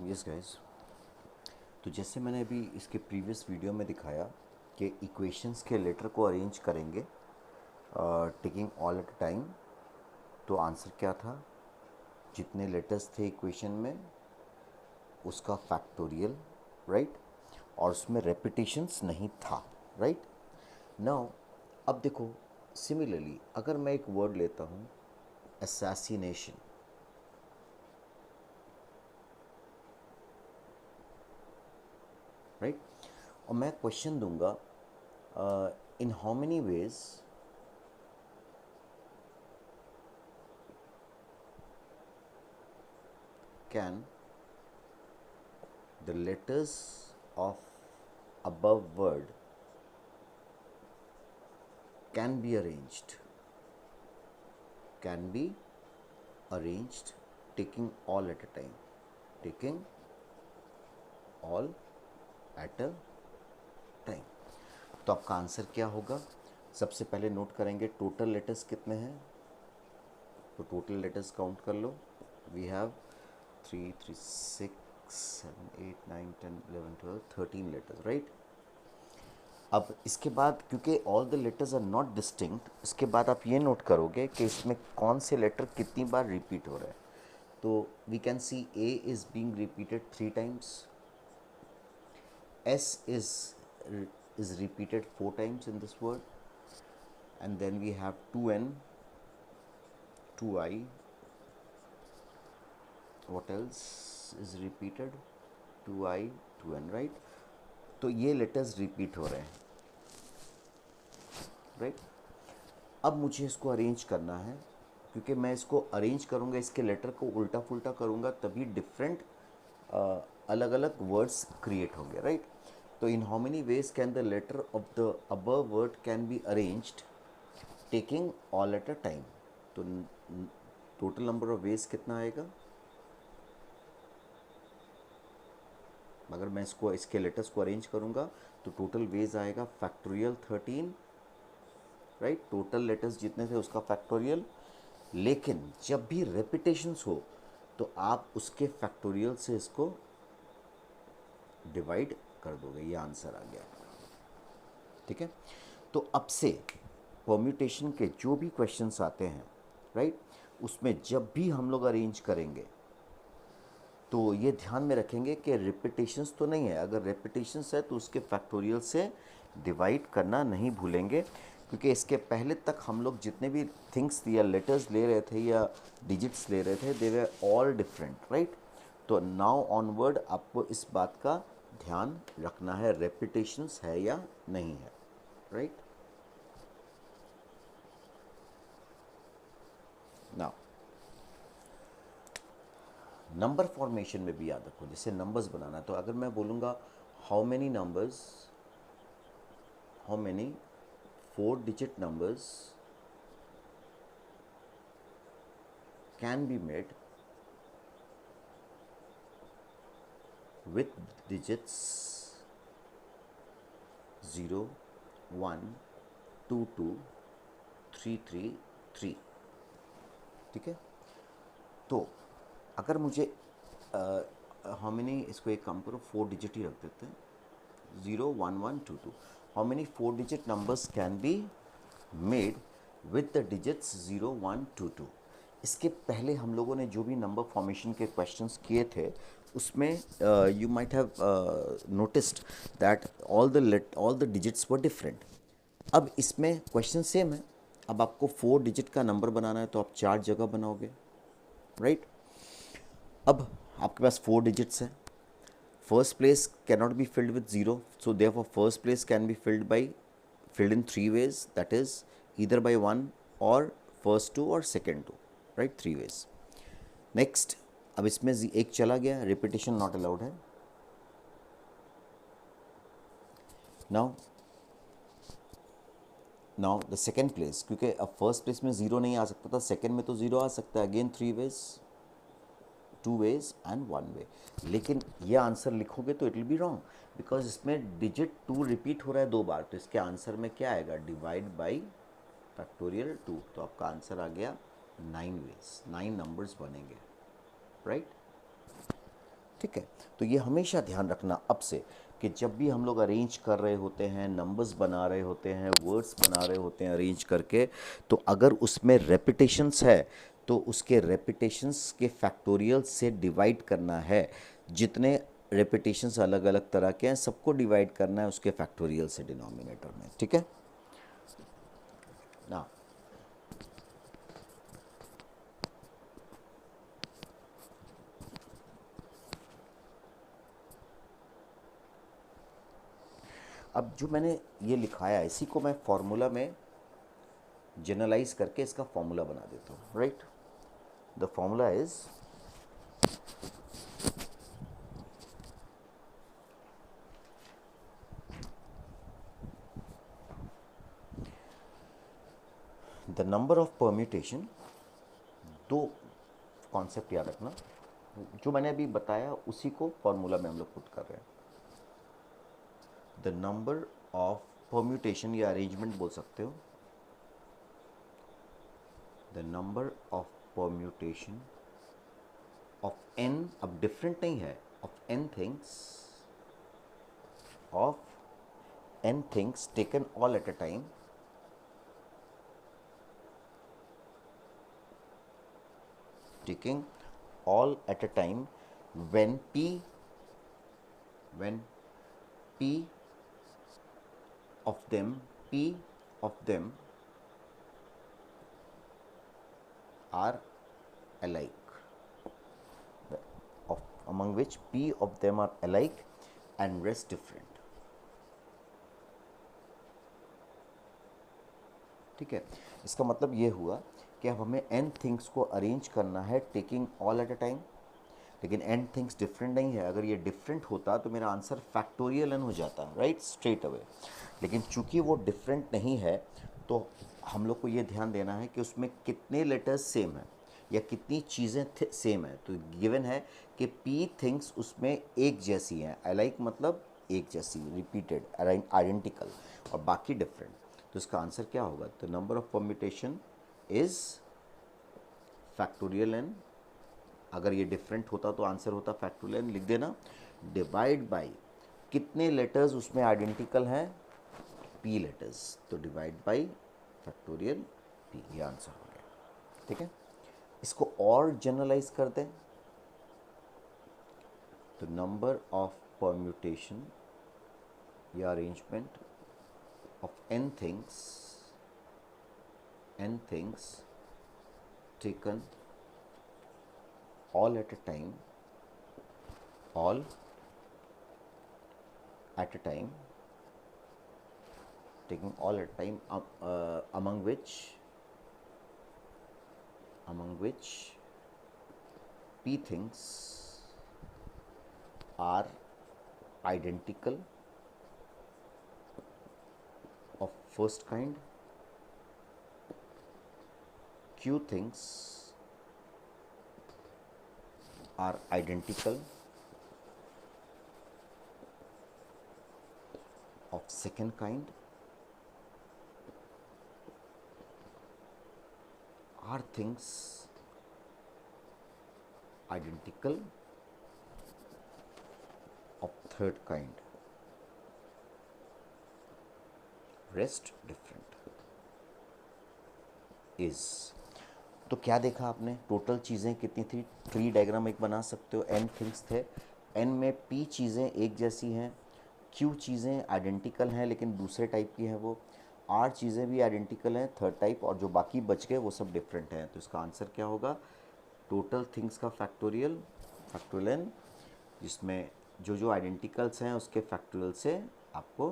Yes guys, तो जैसे मैंने अभी इसके प्रीवियस वीडियो में दिखाया कि इक्वेशंस के लेटर को अरेंज करेंगे टेकिंग ऑल एट टाइम। तो आंसर क्या था? जितने लेटर्स थे इक्वेशन में उसका फैक्टोरियल, राइट? और उसमें रेपिटेशंस नहीं था, राइट? नाउ अब देखो, सिमिलरली अगर मैं एक वर्ड लेता हूँ असैसिनेशन, राइट? और मैं क्वेश्चन दूंगा इन how many ways can the letters of above word can be arranged, can be arranged taking all at a time, taking all at a time। तो आपका आंसर क्या होगा? सबसे पहले नोट करेंगे टोटल लेटर्स कितने हैं। तो टोटल लेटर्स काउंट कर लो। We have 3 3 6 7 8 9 10 11 12 13 letters, right? अब इसके बाद क्योंकि all the letters are not distinct, इसके बाद आप ये नोट करोगे कि इसमें कौन से लेटर कितनी बार रिपीट हो रहा है। तो we can see A is being repeated 3 times, S is repeated 4 times in this word, and then we have 2n, 2i, what else is repeated? 2i, 2n, right? तो ये लेटर्स रिपीट हो रहे हैं, right? अब मुझे इसको arrange करना है, क्योंकि मैं इसको अरेंज करूँगा, इसके लेटर को उल्टा पुल्टा करूँगा, तभी डिफरेंट अलग अलग वर्ड्स क्रिएट होंगे, राइट? तो in how many ways can the letter of the above word can be arranged taking all at a time. तो टोटल नंबर ऑफ वेज कितना आएगा? अगर मैं इसको इसके लेटर्स को अरेंज करूँगा तो टोटल वेज आएगा फैक्टोरियल 13, राइट? टोटल लेटर्स जितने थे उसका फैक्टोरियल। लेकिन जब भी रेपिटेशंस हो तो आप उसके फैक्टोरियल से इसको डिवाइड कर दोगे। ये आंसर आ गया, ठीक है? तो अब से परम्यूटेशन के जो भी क्वेश्चंस आते हैं, राइट, उसमें जब भी हम लोग अरेंज करेंगे तो ये ध्यान में रखेंगे कि रेपिटेशंस तो नहीं है। अगर रेपिटेशंस है तो उसके फैक्टोरियल से डिवाइड करना नहीं भूलेंगे, क्योंकि इसके पहले तक हम लोग जितने भी थिंग्स या लेटर्स ले रहे थे या डिजिट्स ले रहे थे, दे वे ऑल डिफरेंट, राइट? तो नाउ ऑनवर्ड आपको इस बात का ध्यान रखना है, रेपिटेशंस है या नहीं है, राइट? नाउ नंबर फॉर्मेशन में भी याद रखो, जैसे नंबर्स बनाना है तो अगर मैं बोलूँगा how many numbers, how many 4 digit numbers can be made with digits 0 1 2 2 3 3 3, ठीक है? तो अगर मुझे हाउ मेनी, इसको एक काम करो 4 डिजिट ही रख देते हैं, 0 1 1 2 2। How many 4 digit numbers can be made with the digits 0 1 2 2। इसके पहले हम लोगों ने जो भी नंबर फॉर्मेशन के क्वेश्चंस किए थे उसमें you might have noticed that all the digits were different. अब इसमें क्वेश्चन सेम है। अब आपको 4 डिजिट का नंबर बनाना है तो आप 4 जगह बनाओगे, राइट? अब आपके पास 4 डिजिट्स हैं। First place cannot be filled with zero, so therefore first place can be filled in 3 ways, that is either by 1 or first 2 or second 2, right? 3 ways। next, अब इसमें एक चला गया, रिपीटेशन नॉट अलाउड है। Now the second place, क्योंकि अब first place में zero नहीं आ सकता था, सेकेंड में तो ज़ीरो आ सकता है। Again 3 ways, 2 ways and 1 way। लेकिन ये आंसर लिखोगे तो it will be wrong, because इसमें डिजिट 2 रिपीट हो रहा है 2 बार। तो इसके आंसर में क्या आएगा? Divide by factorial 2। तो आपका आंसर आ गया 9 वेज, 9 नंबर्स बनेंगे, राइट? ठीक है। तो ये हमेशा ध्यान रखना अब से कि जब भी हम लोग अरेंज कर रहे होते हैं, नंबर्स बना रहे होते हैं, वर्ड्स बना रहे होते हैं अरेंज करके, तो अगर उसमें रेपिटेशंस है तो उसके रेपिटेशंस के फैक्टोरियल से डिवाइड करना है। जितने रेपिटेशंस अलग अलग तरह के हैं सबको डिवाइड करना है उसके फैक्टोरियल से डिनोमिनेटर में, ठीक है ना। अब जो मैंने ये लिखाया इसी को मैं फॉर्मूला में जनरलाइज करके इसका फॉर्मूला बना देता हूँ, right. The formula is the number of permutation. दो कॉन्सेप्ट याद रखना, जो मैंने अभी बताया उसी को फॉर्मूला में हम लोग पुट कर रहे हैं। द नंबर ऑफ परम्यूटेशन या अरेंजमेंट बोल सकते हो। The number of permutation of N, अब डिफरेंट नहीं है, of N things, of n things taken all at a time, taking all at a time when p of them are alike, of among which p of them are alike and rest different, ठीक है। इसका मतलब ये हुआ कि अब हमें n things को अरेंज करना है taking all at a time, लेकिन n थिंग्स डिफरेंट नहीं है। अगर ये डिफरेंट होता तो मेरा आंसर फैक्टोरियल n हो जाता, राइट, स्ट्रेट अवे। लेकिन चूंकि वो डिफरेंट नहीं है तो हम लोग को ये ध्यान देना है कि उसमें कितने लेटर्स सेम हैं या कितनी चीज़ें सेम हैं। तो गिवन है कि p थिंग्स उसमें एक जैसी हैं, अलाइक मतलब एक जैसी, रिपीटेड, आइडेंटिकल, और बाकी डिफरेंट। तो इसका आंसर क्या होगा? The number of permutation is factorial n। अगर ये डिफरेंट होता तो आंसर होता फैक्टोरियल n, लिख देना, डिवाइड बाय कितने लेटर्स उसमें आइडेंटिकल हैं, p लेटर्स, तो डिवाइड बाय फैक्टोरियल p, ये आंसर हो गया, ठीक है। इसको और जनरलाइज कर दें तो नंबर ऑफ परम्यूटेशन या arrangement of n things taken all at a time, all at a time, taking all at a time, among which p things are identical of first kind, q things are identical of second kind, r things identical of third kind, rest different is. तो क्या देखा आपने, total चीज़ें कितनी थी? Tree diagram एक बना सकते हो, n थिंग्स थे, n में p चीज़ें एक जैसी हैं, q चीज़ें आइडेंटिकल हैं लेकिन दूसरे टाइप की हैं, वो r चीज़ें भी आइडेंटिकल हैं थर्ड टाइप, और जो बाकी बच गए वो सब डिफरेंट हैं। तो इसका आंसर क्या होगा? टोटल थिंग्स का फैक्टोरियल n, जिसमें जो जो आइडेंटिकल्स हैं उसके फैक्टोरियल से आपको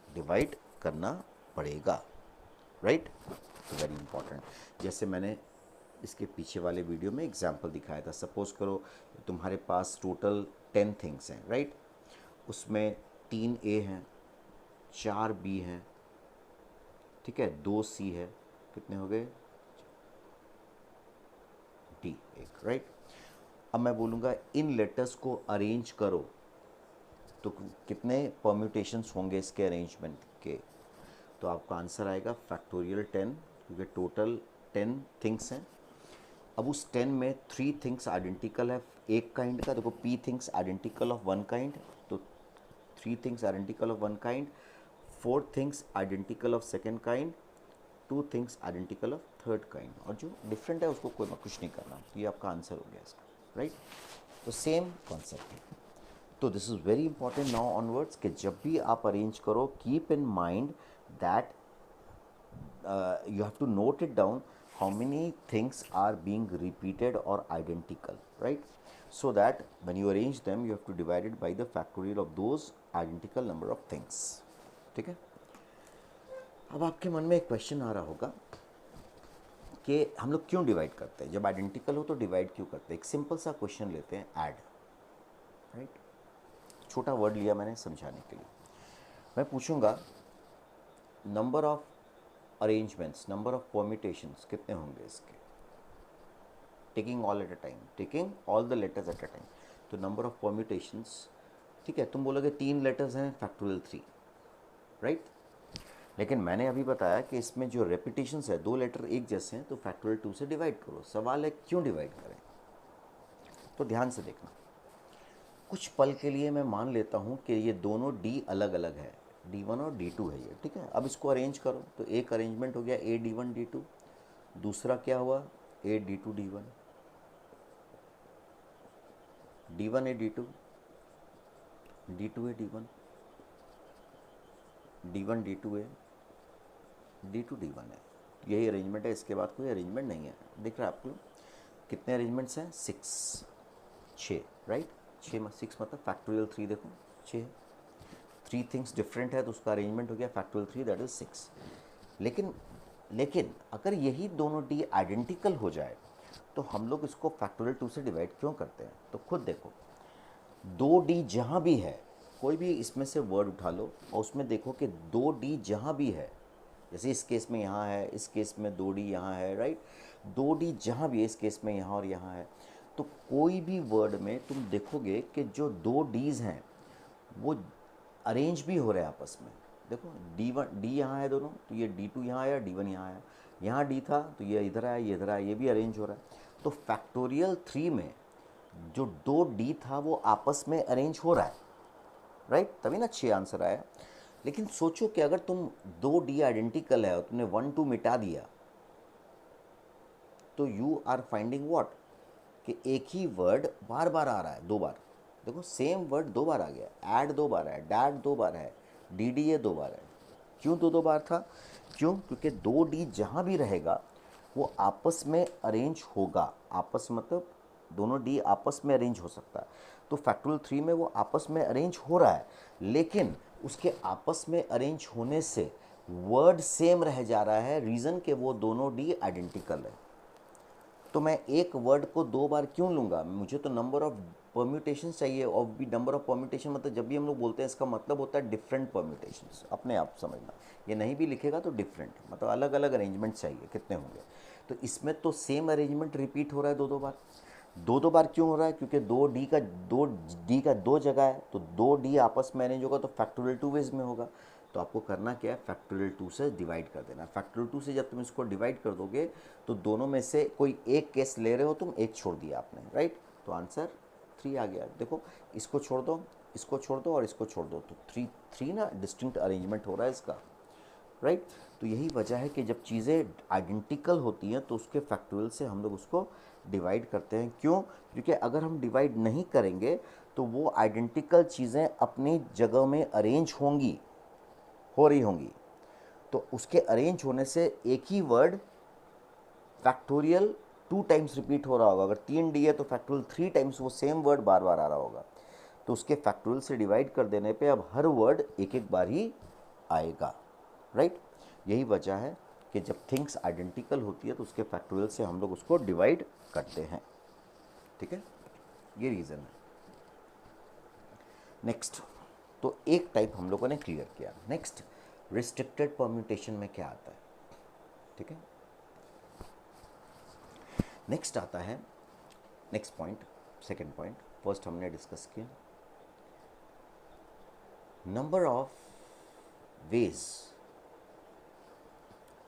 डिवाइड करना पड़ेगा, राइट। तो वेरी इंपॉर्टेंट, जैसे मैंने इसके पीछे वाले वीडियो में एग्जांपल दिखाया था। सपोज करो तुम्हारे पास टोटल 10 थिंग्स हैं, राइट, उसमें 3 ए हैं, 4 बी हैं, ठीक है, 2 सी है, कितने हो गए? डी एक, राइट। अब मैं बोलूँगा इन लेटर्स को अरेंज करो, तो कितने परम्यूटेशंस होंगे इसके अरेंजमेंट के? तो आपका आंसर आएगा फैक्टोरियल 10, क्योंकि टोटल 10 थिंग्स हैं। अब उस 10 में 3 थिंग्स आइडेंटिकल है, एक काइंड का, देखो p things identical of one kind, तो 3 things identical of one kind, 4 things identical of second kind, 2 things identical of third kind, और जो डिफरेंट है उसको कोई कुछ नहीं करना। तो ये आपका आंसर हो गया इसका, राइट। तो सेम कॉन्सेप्ट है। तो this is very important now onwards कि जब भी आप अरेंज करो, keep in mind that you have to note it down how many things are being repeated or identical, right? So that when you arrange them you have to divide it by the factorial of those identical number of things. ठीक है। अब आपके मन में एक question आ रहा होगा कि हम लोग क्यों डिवाइड करते हैं, जब आइडेंटिकल हो तो डिवाइड क्यों करते हैं। एक सिंपल सा क्वेश्चन लेते हैं, ऐड, राइट। छोटा वर्ड लिया मैंने समझाने के लिए। मैं पूछूंगा number of arrangements, number of permutations कितने होंगे इसके, taking all at a time, taking all the letters eight a time. तो नंबर ऑफ परम्यूटेशंस, ठीक है, तुम बोलोगे 3 लेटर्स हैं, फैक्टोरियल 3, राइट। लेकिन मैंने अभी बताया कि इसमें जो रेपिटेशंस है, 2 लेटर एक जैसे हैं, तो फैक्टोरियल 2 से डिवाइड करो। सवाल है क्यों डिवाइड करें। तो ध्यान से देखना, कुछ पल के लिए मैं मान लेता हूँ कि ये दोनों डी अलग अलग है, D1 और D2 है ये, ठीक है। अब इसको अरेंज करो, तो एक अरेंजमेंट हो गया A D1 D2, दूसरा क्या हुआ A D2 D1, D1 A D2, D2 A D1, D1 D2 A, D2 D1 है। यही अरेंजमेंट है, इसके बाद कोई अरेंजमेंट नहीं है। दिख रहा है आपको कितने अरेंजमेंट्स हैं, 6, राइट। 6 मतलब फैक्टोरियल 3, देखो 6, 3 थिंग्स डिफरेंट है तो उसका अरेंजमेंट हो गया फैक्टोरियल 3, दैट इज 6। लेकिन अगर यही दोनों डी आइडेंटिकल हो जाए तो हम लोग इसको फैक्टोरियल 2 से डिवाइड क्यों करते हैं। तो खुद देखो, 2D जहाँ भी है, कोई भी इसमें से वर्ड उठा लो और उसमें देखो कि 2D जहाँ भी है, जैसे इस केस में यहाँ है, इस केस में 2D यहाँ है, राइट। 2D जहाँ भी है, इस केस में यहाँ और यहाँ है, तो कोई भी वर्ड में तुम देखोगे कि जो 2Ds हैं वो अरेंज भी हो रहे हैं आपस में। देखो D1 D यहाँ है दोनों, तो ये D2 यहाँ आया, D1 यहाँ आया, यहाँ D था तो ये इधर आया, ये इधर आया, ये भी अरेंज हो रहा है। तो फैक्टोरियल 3 में जो 2D था वो आपस में अरेंज हो रहा है, राइट। तभी ना 6 आंसर आया। लेकिन सोचो कि अगर तुम 2D आइडेंटिकल है और तुमने 1 2 मिटा दिया, तो यू आर फाइंडिंग व्हाट, कि एक ही वर्ड बार बार आ रहा है, 2 बार। देखो सेम वर्ड 2 बार आ गया, ऐड 2 बार है, डैड 2 बार है, DDA 2 बार है। क्यों 2 बार था, क्यों, क्योंकि 2D जहाँ भी रहेगा वो आपस में अरेंज होगा। आपस मतलब दोनों D आपस में अरेंज हो सकता है। तो फैक्टोरियल 3 में वो आपस में अरेंज हो रहा है, लेकिन उसके आपस में अरेंज होने से वर्ड सेम रह जा रहा है। रीज़न कि वो दोनों D आइडेंटिकल है। तो मैं एक वर्ड को 2 बार क्यों लूँगा, मुझे तो नंबर ऑफ परम्यूटेशन चाहिए। और भी नंबर ऑफ परम्यूटेशन मतलब जब भी हम लोग बोलते हैं इसका मतलब होता है डिफरेंट परम्यूटेशंस। अपने आप समझना, ये नहीं भी लिखेगा तो डिफरेंट मतलब अलग अलग अरेंजमेंट चाहिए, कितने होंगे। तो इसमें तो सेम अरेंजमेंट रिपीट हो रहा है 2 बार। 2 बार क्यों हो रहा है, क्योंकि 2D का 2 जगह है, तो 2D आपस में अरेंज होगा तो फैक्टोरियल 2 वेज में होगा। तो आपको करना क्या है, फैक्टोरियल 2 से डिवाइड कर देना। फैक्टोरियल 2 से जब तुम इसको डिवाइड कर दोगे तो दोनों में से कोई एक केस ले रहे हो तुम, एक छोड़ दिया आपने, राइट। तो आंसर 3 आ गया। देखो इसको छोड़ दो, इसको छोड़ दो और इसको छोड़ दो, तो 3 ना डिस्टिंक्ट अरेंजमेंट हो रहा है इसका, राइट। तो यही वजह है कि जब चीज़ें आइडेंटिकल होती हैं तो उसके फैक्टोरियल से हम लोग उसको डिवाइड करते हैं। क्यों, क्योंकि अगर हम डिवाइड नहीं करेंगे तो वो आइडेंटिकल चीज़ें अपनी जगह में अरेंज हो रही होंगी, तो उसके अरेंज होने से एक ही वर्ड फैक्टोरियल 2 टाइम्स रिपीट हो रहा होगा। अगर 3D है तो फैक्टोरियल 3 टाइम्स वो सेम वर्ड बार बार आ रहा होगा। तो उसके फैक्टोरियल से डिवाइड कर देने पे अब हर वर्ड एक एक बार ही आएगा, राइट। यही वजह है कि जब थिंग्स आइडेंटिकल होती है तो उसके फैक्टोरियल से हम लोग उसको डिवाइड करते हैं, ठीक है। ये रीज़न है। नेक्स्ट, तो एक टाइप हम लोगों ने क्लियर किया। नेक्स्ट, रिस्ट्रिक्टेड परम्यूटेशन में क्या आता है, ठीक है। नेक्स्ट आता है, next point, second point, first हमने डिस्कस किया number of ways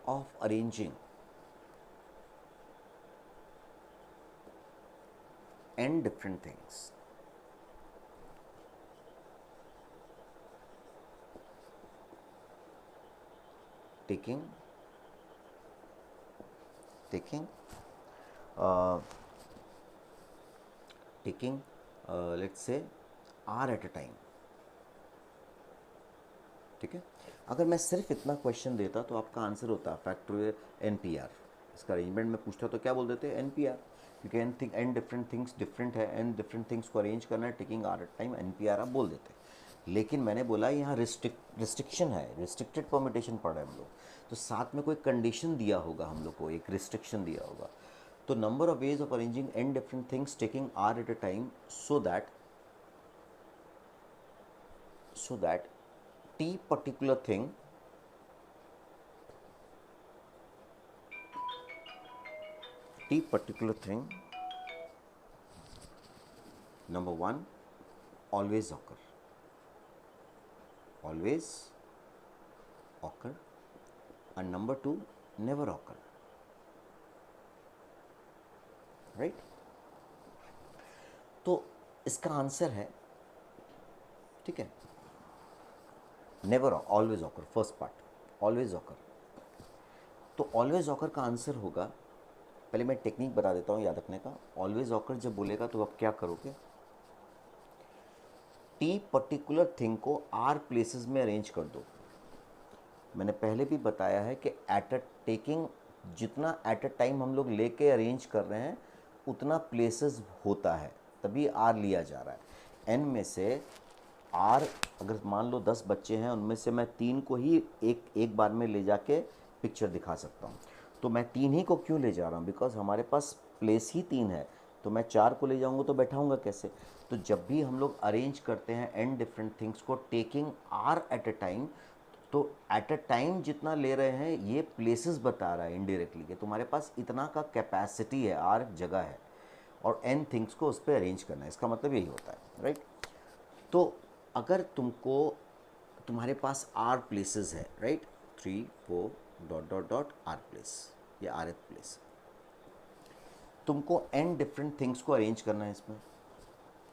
of arranging n different things. Taking uh, let's say r at a time. ठीक है, अगर मैं सिर्फ इतना क्वेश्चन देता तो आपका आंसर होता फैक्टोरियल NPR. इसका अरेंजमेंट में पूछता तो क्या बोल देते NPR, क्योंकि n डिफरेंट थिंग्स डिफरेंट है, n डिफरेंट थिंग्स को अरेंज करना है taking r at time, NPR आप बोल देते. लेकिन मैंने बोला यहाँ रिस्ट्रिक्शन है, रिस्ट्रिक्टेड परमिटेशन पढ़ रहे हैं हम लोग, तो साथ में कोई कंडीशन दिया होगा हम लोग को, एक रिस्ट्रिक्शन दिया होगा. तो number of ways of arranging n different things taking r eight a time so that t particular thing number one always occur and number two never occur, right? तो इसका आंसर है, ठीक है, never always occur. First part always occur. तो always occur का answer होगा, पहले मैं टेक्निक बता देता हूँ याद रखने का. ऑलवेज ऑकर जब बोलेगा तो आप क्या करोगे, टी पर्टिकुलर थिंग को आर प्लेसेस में अरेंज कर दो. मैंने पहले भी बताया है कि एट अ टेकिंग जितना एट अ टाइम हम लोग लेके अरेंज कर रहे हैं उतना प्लेसेस होता है, तभी आर लिया जा रहा है. एन में से आर, अगर मान लो 10 बच्चे हैं, उनमें से मैं 3 को ही एक बार में ले जाके पिक्चर दिखा सकता हूँ. तो मैं 3 ही को क्यों ले जा रहा हूँ, बिकॉज हमारे पास प्लेस ही 3 है. तो मैं 4 को ले जाऊँगा तो बैठाऊँगा कैसे. तो जब भी हम लोग अरेंज करते हैं n डिफरेंट थिंग्स को taking r eight a time, तो एट अ टाइम जितना ले रहे हैं ये प्लेसेस बता रहा है इनडायरेक्टली कि तुम्हारे पास इतना का कैपेसिटी है, r जगह है, और n थिंग्स को उस पर अरेंज करना है. इसका मतलब यही होता है, राइट? तो अगर तुम्हारे पास r प्लेसेस है, right, 3 4 dot dot dot r place, ये rth प्लेस, तुमको n डिफरेंट थिंग्स को अरेंज करना है इसमें,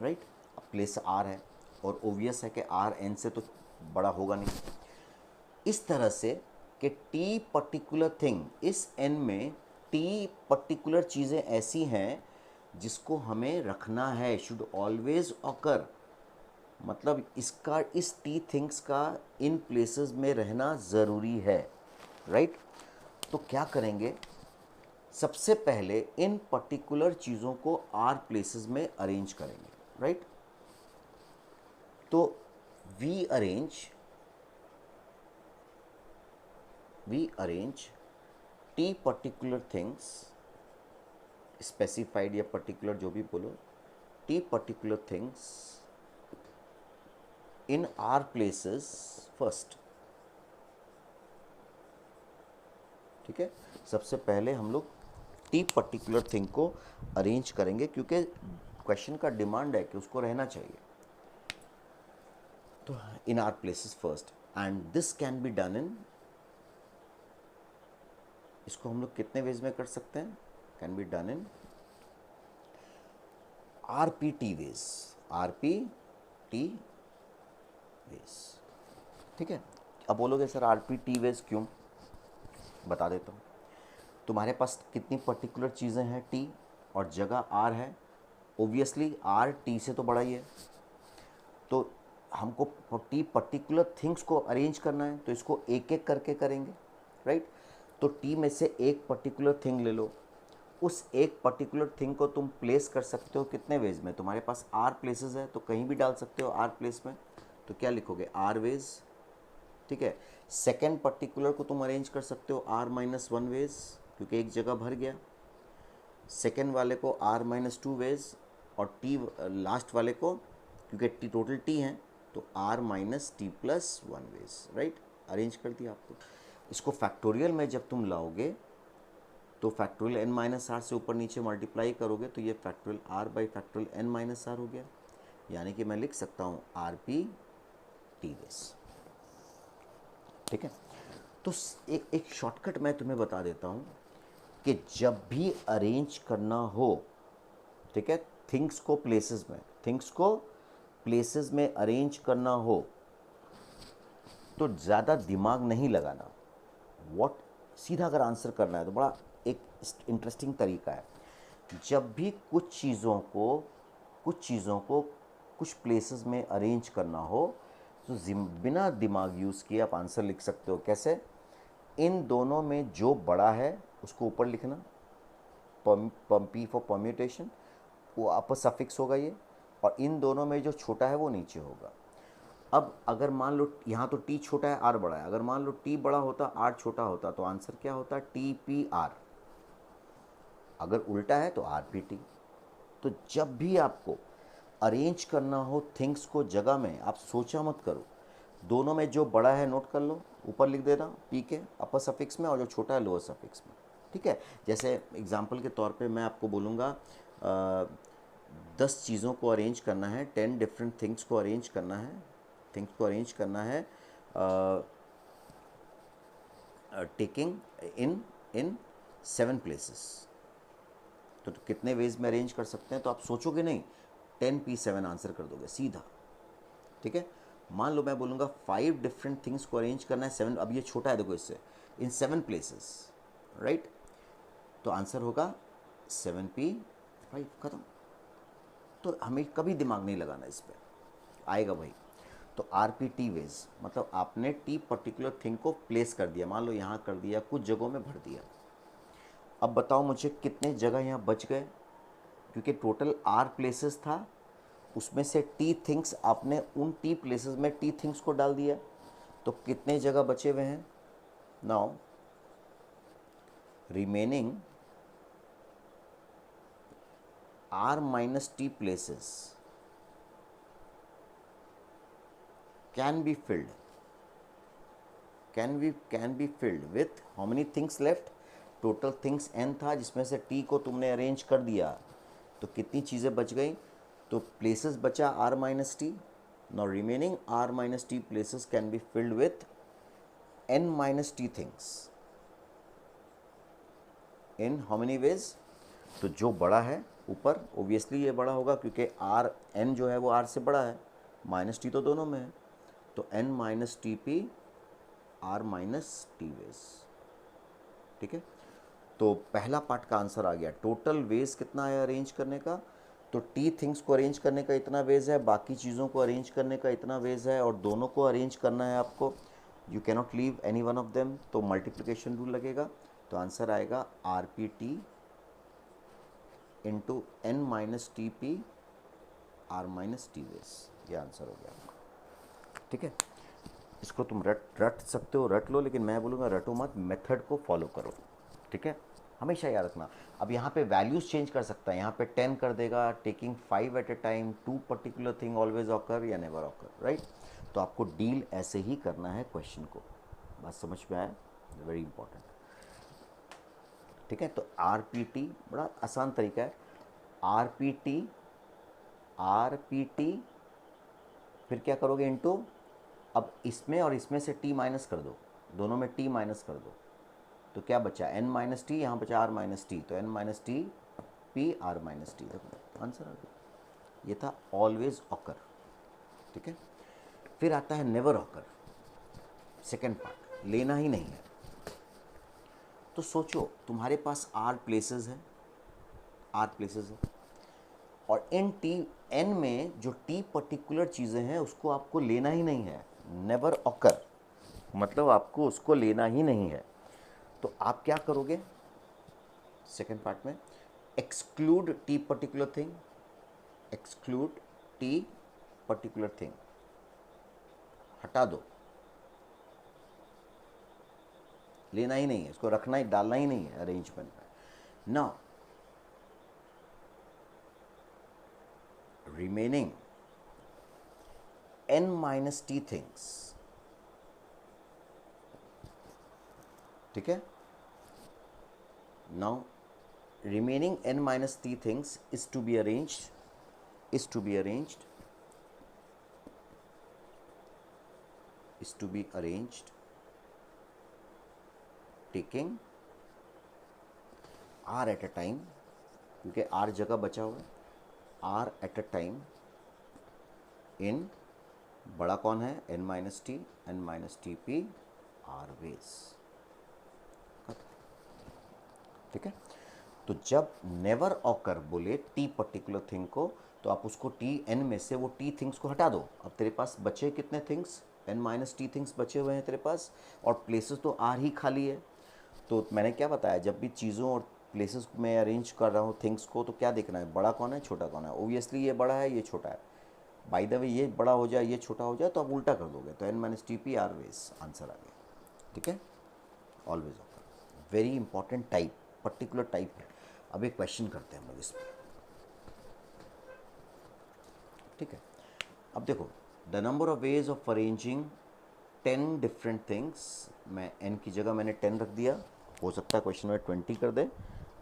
राइट? अब प्लेस r है और ओबियस है कि r n से तो बड़ा होगा नहीं. इस तरह से कि t पर्टिकुलर थिंग, इस n में t पर्टिकुलर चीज़ें ऐसी हैं जिसको हमें रखना है, शुड ऑलवेज ऑकर. मतलब इसका, इस टी थिंग्स का इन प्लेसेस में रहना ज़रूरी है, राइट? तो क्या करेंगे, सबसे पहले इन पर्टिकुलर चीज़ों को आर प्लेसेस में अरेंज करेंगे, राइट? तो we arrange T particular things, specified या पर्टिकुलर जो भी बोलो, T particular things in R places first. ठीक है, सबसे पहले हम लोग टी पर्टिकुलर थिंग को अरेंज करेंगे क्योंकि क्वेश्चन का डिमांड है कि उसको रहना चाहिए. तो in R places first, and this can be done in, इसको हम लोग कितने वेज में कर सकते हैं, can be done in RPT ways, RPT ways. ठीक है, अब बोलोगे सर RPT वेज क्यों, बता देता हूँ. तुम्हारे पास कितनी पर्टिकुलर चीज़ें हैं T और जगह R है, ओबियसली R T से तो बड़ा ही है. तो हमको T पर्टिकुलर थिंग्स को अरेंज करना है, तो इसको एक एक करके करेंगे, राइट? तो T में से एक पर्टिकुलर थिंग ले लो, उस एक पर्टिकुलर थिंग को तुम प्लेस कर सकते हो कितने वेज में, तुम्हारे पास R प्लेसेस है तो कहीं भी डाल सकते हो R प्लेस में. तो क्या लिखोगे, R वेज. ठीक है, सेकेंड पर्टिकुलर को तुम अरेंज कर सकते हो R-1 वेज, क्योंकि एक जगह भर गया. सेकेंड वाले को R-2 वेज, और T लास्ट वाले को, क्योंकि टोटल T हैं, तो R-T+1 वेज, राइट? अरेंज कर दिया आपको. इसको फैक्टोरियल में जब तुम लाओगे तो फैक्टोरियल n-r से ऊपर नीचे मल्टीप्लाई करोगे तो ये factorial r by factorial n-r हो गया. यानी कि मैं लिख सकता हूँ RPT वेज. ठीक है, तो एक शॉर्टकट मैं तुम्हें बता देता हूँ कि जब भी अरेंज करना हो, ठीक है, थिंग्स को प्लेसेस में अरेंज करना हो तो ज़्यादा दिमाग नहीं लगाना। व्हाट, सीधा अगर आंसर करना है तो बड़ा एक इंटरेस्टिंग तरीका है। जब भी कुछ चीज़ों को कुछ प्लेसेस में अरेंज करना हो तो बिना दिमाग यूज़ किए आप आंसर लिख सकते हो। कैसे? इन दोनों में जो बड़ा है उसको ऊपर लिखना, पी फॉर परम्यूटेशन, वो अपर सफिक्स होगा ये, और इन दोनों में जो छोटा है वो नीचे होगा। अब अगर मान लो यहाँ तो टी छोटा है, आर बड़ा है, अगर मान लो टी बड़ा होता आर छोटा होता तो आंसर क्या होता? T P R. अगर उल्टा है तो आर पी टी। तो जब भी आपको अरेंज करना हो थिंग्स को जगह में, आप सोचा मत करो, दोनों में जो बड़ा है नोट कर लो, ऊपर लिख देना पी के अपर सफिक्स में, और जो छोटा है लोअर सफिक्स में। ठीक है? जैसे एग्जांपल के तौर पे मैं आपको बोलूँगा 10 चीज़ों को अरेंज करना है, 10 डिफरेंट थिंग्स को अरेंज करना है, टेकिंग इन 7 प्लेसेस। तो कितने वेज में अरेंज कर सकते हैं? तो आप सोचोगे नहीं, 10p7 आंसर कर दोगे सीधा। ठीक है? मान लो मैं बोलूँगा 5 डिफरेंट थिंग्स को अरेंज करना है 7, अब ये छोटा है देखो इससे, इन 7 प्लेसेस, राइट? तो आंसर होगा 7p5, खत्म। तो हमें कभी दिमाग नहीं लगाना इस पर, आएगा भाई। तो RPT वेज मतलब आपने टी पर्टिकुलर थिंग को प्लेस कर दिया, मान लो यहाँ कर दिया, कुछ जगहों में भर दिया। अब बताओ मुझे कितने जगह यहाँ बच गए, क्योंकि टोटल R प्लेसेस था, उसमें से टी थिंग्स आपने उन टी प्लेसेस में टी थिंग्स को डाल दिया, तो कितने जगह बचे हुए हैं? Now remaining R minus T places can be filled with how many things left? Total things n था, जिसमें से t को तुमने अरेंज कर दिया, तो कितनी चीज़ें बच गई? तो प्लेसेस बचा r minus T. Now remaining r minus T places can be filled with n minus T things in how many veg? तो जो बड़ा है ऊपर, ओबियसली ये बड़ा होगा क्योंकि आर एन जो है वो आर से बड़ा है, माइनस टी तो दोनों में है, तो N minus T P R minus T ways. ठीक है? तो पहला पार्ट का आंसर आ गया। टोटल वेज कितना है अरेंज करने का? तो टी थिंग्स को अरेंज करने का इतना वेज है, बाकी चीज़ों को अरेंज करने का इतना वेज है, और दोनों को अरेंज करना है आपको। You cannot leave any one of them, तो मल्टीप्लिकेशन रूल लगेगा। तो आंसर आएगा R P T into N minus T P R minus T ways. ये आंसर हो गया आपका। ठीक है? इसको तुम रट सकते हो, रट लो, लेकिन मैं बोलूँगा रटो मत, मेथड को फॉलो करो। ठीक है? हमेशा याद रखना। अब यहाँ पे वैल्यूज़ चेंज कर सकता है, यहाँ पे 10 कर देगा, taking 5 at a time, 2 particular thing always occur या नेवर ऑकर, राइट? तो आपको डील ऐसे ही करना है क्वेश्चन को। बात समझ में आया? Very important. ठीक है? तो RPT बड़ा आसान तरीका है। RPT फिर क्या करोगे? इनटू, अब इसमें और इसमें से t माइनस कर दो, दोनों में t माइनस कर दो, तो क्या बचा? n माइनस टी, यहाँ बचा r माइनस टी, तो n minus T P R minus T. देखो आंसर आ गया। ये था ऑलवेज ऑकर। ठीक है? फिर आता है नेवर ऑकर, सेकेंड पार्ट, लेना ही नहीं है। तो सोचो तुम्हारे पास R प्लेसेस है, और इन n में जो t पर्टिकुलर चीज़ें हैं उसको आपको लेना ही नहीं है। नेवर ऑकर मतलब आपको उसको लेना ही नहीं है। तो आप क्या करोगे सेकेंड पार्ट में? एक्सक्लूड टी पर्टिकुलर थिंग, हटा दो, लेना ही नहीं है, इसको रखना ही, डालना ही नहीं है अरेंजमेंट में। Now remaining n minus t things, ठीक है? Now remaining n minus t things is to be arranged taking r at a time, क्योंकि r जगह बचा हुआ है, R at a time in, बड़ा कौन है, n minus T, n minus T P R ways. ठीक है, तो जब नेवर ऑकर बोले टी पर्टिकुलर थिंग को, तो आप उसको टी एन में से वो टी थिंग्स को हटा दो। अब तेरे पास बचे कितने things, N minus T things बचे हुए हैं तेरे पास, और प्लेसेस तो आर ही खाली है। तो मैंने क्या बताया, जब भी चीज़ों और प्लेसेस में अरेंज कर रहा हूँ थिंग्स को, तो क्या देखना है, बड़ा कौन है छोटा कौन है। ओबियसली ये बड़ा है ये छोटा है, बाय द वे ये बड़ा हो जाए ये छोटा हो जाए तो आप उल्टा कर दोगे, तो N minus T P R ways answer आ गया। ठीक है, always occur, very important type, particular type है। अब एक क्वेश्चन करते हैं हम लोग इसमें। ठीक है, अब देखो, the number of ways of arranging 10 different things, मैं n की जगह मैंने 10 रख दिया, हो सकता है क्वेश्चन में 20 कर दे,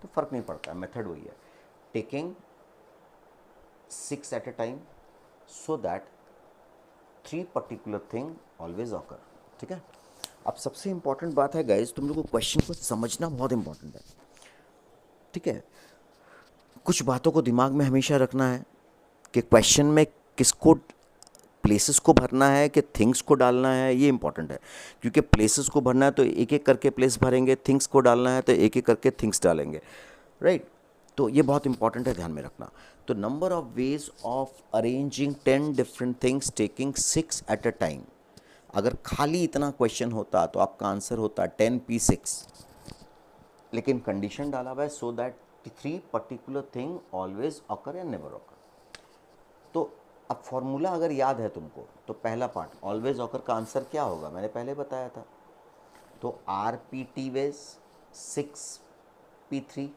तो फ़र्क नहीं पड़ता, मेथड वही है। Taking 6 eight a time so that 3 particular thing always occur. ठीक है, अब सबसे इंपॉर्टेंट बात है गाइज, तुम लोग को क्वेश्चन को समझना बहुत इंपॉर्टेंट है। ठीक है, कुछ बातों को दिमाग में हमेशा रखना है कि क्वेश्चन में किसको, प्लेसेस को भरना है कि थिंग्स को डालना है, ये इंपॉर्टेंट है। क्योंकि प्लेसेस को भरना है तो एक एक करके प्लेस भरेंगे, थिंग्स को डालना है तो एक एक करके थिंग्स डालेंगे, राइट। तो ये बहुत इंपॉर्टेंट है, ध्यान में रखना। तो number of ways of arranging 10 different things taking 6 eight a time, अगर खाली इतना क्वेश्चन होता तो आपका आंसर होता 10p6, लेकिन कंडीशन डाला हुआ है so that 3 particular thing always occur या नेवर ऑकर। तो अब फॉर्मूला अगर याद है तुमको, तो पहला पार्ट ऑलवेज ऑकर का आंसर क्या होगा, मैंने पहले बताया था। तो are P T veg 6p3,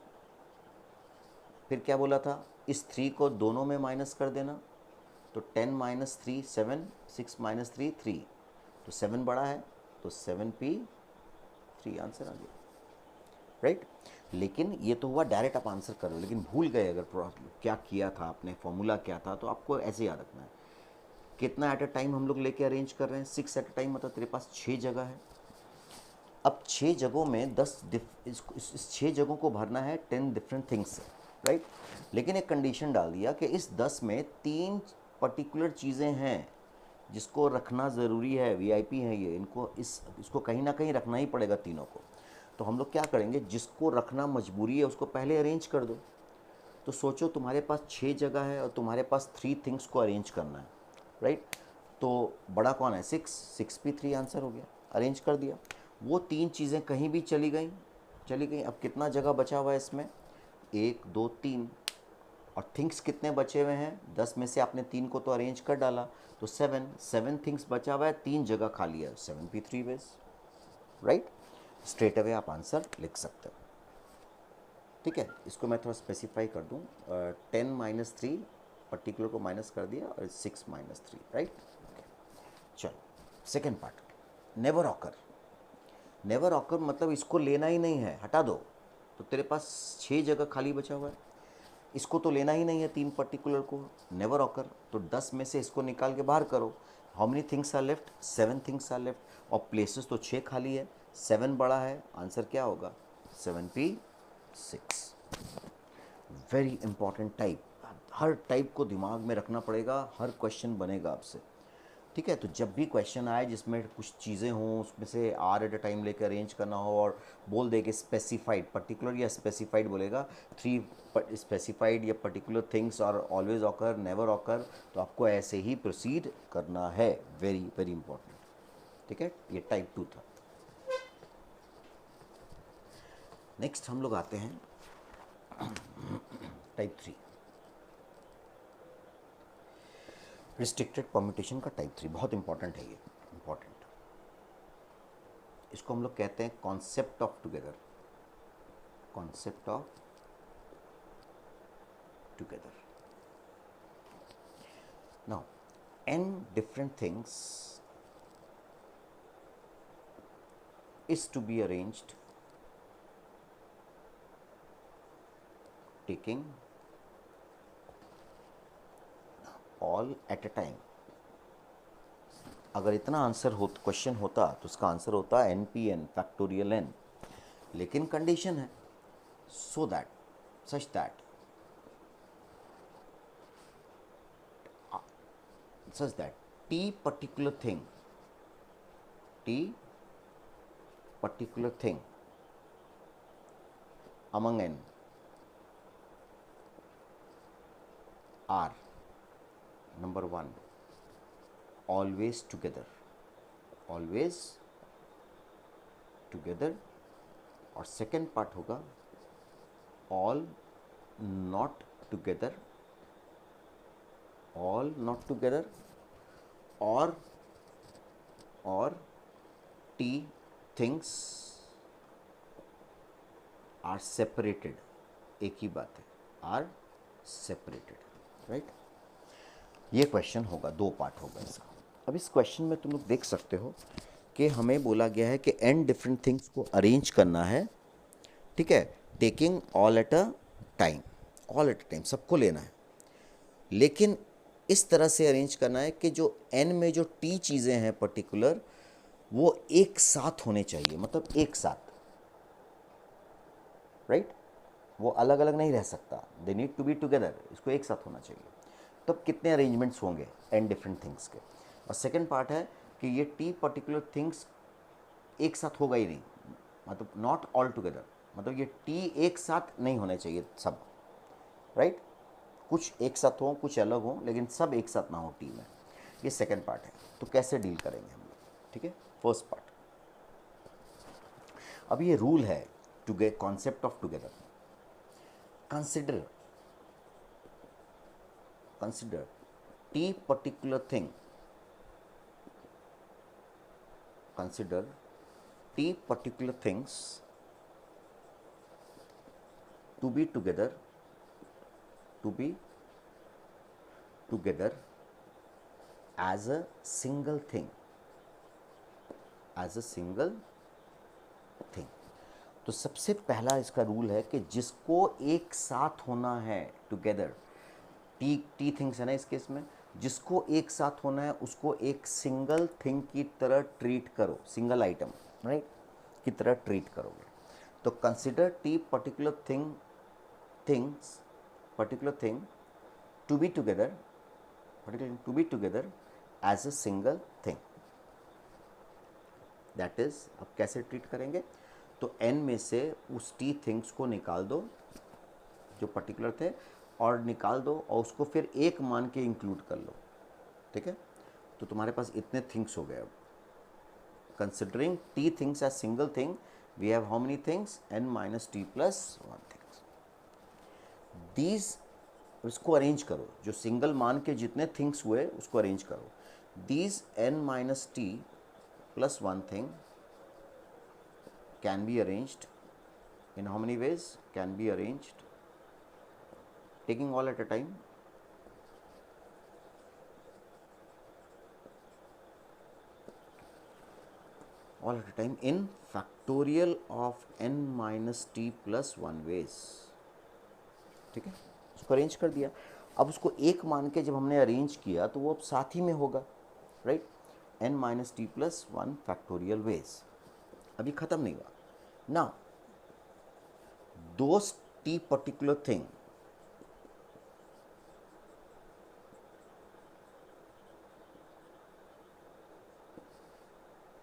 फिर क्या बोला था, इस 3 को दोनों में माइनस कर देना, तो 10 माइनस 3 7, 6 माइनस 3 3, तो 7 बड़ा है, तो 7p3 आंसर आ गया, राइट। लेकिन ये तो हुआ डायरेक्ट आप आंसर कर रहे हो, लेकिन भूल गए अगर क्या किया था आपने, फॉर्मूला क्या था, तो आपको ऐसे याद रखना है। कितना एट अ टाइम हम लोग लेके अरेंज कर रहे हैं, 6 एट अ टाइम, मतलब तेरे पास 6 जगह है। अब 6 जगहों में 10 इस 6 जगहों को भरना है 10 डिफरेंट थिंग्स से, राइट। लेकिन एक कंडीशन डाल दिया कि इस 10 में 3 पर्टिकुलर चीज़ें हैं जिसको रखना ज़रूरी है, वीआईपी हैं ये, इनको इसको कहीं ना कहीं रखना ही पड़ेगा तीनों को। तो हम लोग क्या करेंगे, जिसको रखना मजबूरी है उसको पहले अरेंज कर दो। तो सोचो तुम्हारे पास 6 जगह है और तुम्हारे पास 3 थिंग्स को अरेंज करना है, राइट। तो बड़ा कौन है, 6p3 आंसर हो गया, अरेंज कर दिया। वो 3 चीज़ें कहीं भी चली गई। अब कितना जगह बचा हुआ है इसमें, 1 2 3, और थिंग्स कितने बचे हुए हैं, 10 में से आपने 3 को तो अरेंज कर डाला, तो 7 थिंग्स बचा हुआ है, 3 जगह खाली है, 7p3 ways, right. Straight away आप आंसर लिख सकते हो। ठीक है, इसको मैं थोड़ा स्पेसिफाई कर दूँ, 10 माइनस 3 पर्टिकुलर को माइनस कर दिया, और 6 माइनस 3, राइट। चलो second part, never occur. Never occur मतलब इसको लेना ही नहीं है, हटा दो। तो तेरे पास 6 जगह खाली बचा हुआ है, इसको तो लेना ही नहीं है 3 पर्टिकुलर को, नेवर ऑकर। तो 10 में से इसको निकाल के बाहर करो, how many things are left, 7 things are left, और प्लेसेस तो 6 खाली है, 7 बड़ा है, आंसर क्या होगा, 7p6। वेरी इंपॉर्टेंट टाइप, हर टाइप को दिमाग में रखना पड़ेगा, हर क्वेश्चन बनेगा आपसे। ठीक है, तो जब भी क्वेश्चन आए जिसमें कुछ चीज़ें हों, उसमें से आर एट अ टाइम लेकर अरेंज करना हो, और बोल दे कि स्पेसिफाइड, पर्टिकुलर या स्पेसिफाइड बोलेगा, 3 स्पेसिफाइड या पर्टिकुलर थिंग्स और ऑलवेज ऑकर, नेवर ऑकर, तो आपको ऐसे ही प्रोसीड करना है, वेरी वेरी इंपॉर्टेंट। ठीक है, ये टाइप 2 था। नेक्स्ट हम लोग आते हैं टाइप 3, रिस्ट्रिक्टेड परम्यूटेशन का टाइप 3, बहुत इंपॉर्टेंट है ये, इंपॉर्टेंट। इसको हम लोग कहते हैं concept of together, concept of together. Now n different things is to be arranged taking all at a time। अगर इतना आंसर हो क्वेश्चन होता तो उसका आंसर होता npn फैक्टोरियल n, लेकिन कंडीशन है so that, such that such that t particular thing among n are number 1 always together और सेकेंड पार्ट होगा all not together or t things are separated, एक ही बात है, are separated, राइट। ये question होगा, 2 part होगा इसका। अब इस क्वेश्चन में तुम लोग देख सकते हो कि हमें बोला गया है कि n डिफरेंट थिंग्स को अरेंज करना है, ठीक है, taking all at a time, सबको लेना है, लेकिन इस तरह से अरेंज करना है कि जो n में जो t चीज़ें हैं पर्टिकुलर, वो एक साथ होने चाहिए, मतलब एक साथ, राइट। वो अलग अलग नहीं रह सकता, they need to be together, इसको एक साथ होना चाहिए। तब कितने अरेंजमेंट्स होंगे n डिफरेंट थिंग्स के। और सेकेंड पार्ट है कि ये t पर्टिकुलर थिंग्स एक साथ होगा ही नहीं, मतलब नॉट ऑल टुगेदर, मतलब ये t एक साथ नहीं होने चाहिए सब, राइट। कुछ एक साथ हों, कुछ अलग हों, लेकिन सब एक साथ ना हो t में। ये सेकेंड पार्ट है। तो कैसे डील करेंगे हम लोग, ठीक है। फर्स्ट पार्ट, अब ये रूल है concept of together. Consider t particular thing, consider t particular things to be together as a single thing, तो सबसे पहला इसका रूल है कि जिसको एक साथ होना है टुगेदर, टी थिंग्स है ना इस केस में, जिसको एक साथ होना है उसको एक सिंगल थिंग की तरह ट्रीट करो, सिंगल आइटम, राइट, की तरह ट्रीट करोगे। तो consider T particular thing to be together as a single thing. That is, अब कैसे ट्रीट करेंगे, तो n में से उस t थिंग्स को निकाल दो जो पर्टिकुलर थे, और निकाल दो और उसको फिर एक मान के इंक्लूड कर लो, ठीक है। तो तुम्हारे पास इतने थिंग्स हो गए। अब considering t things as single thing, we have how many things, n minus T plus 1 things. These, इसको अरेंज करो, जो सिंगल मान के जितने थिंग्स हुए उसको अरेंज करो। These n minus T plus 1 thing can be arranged in how many ways? Can be arranged taking all at a time, in factorial of n minus t plus 1 ways, ठीक है। उसको arrange कर दिया। अब उसको एक मान के जब हमने अरेंज किया तो वो अब साथ ही में होगा, right, n minus T plus 1 factorial veg. अभी खत्म नहीं हुआ ना, those t particular thing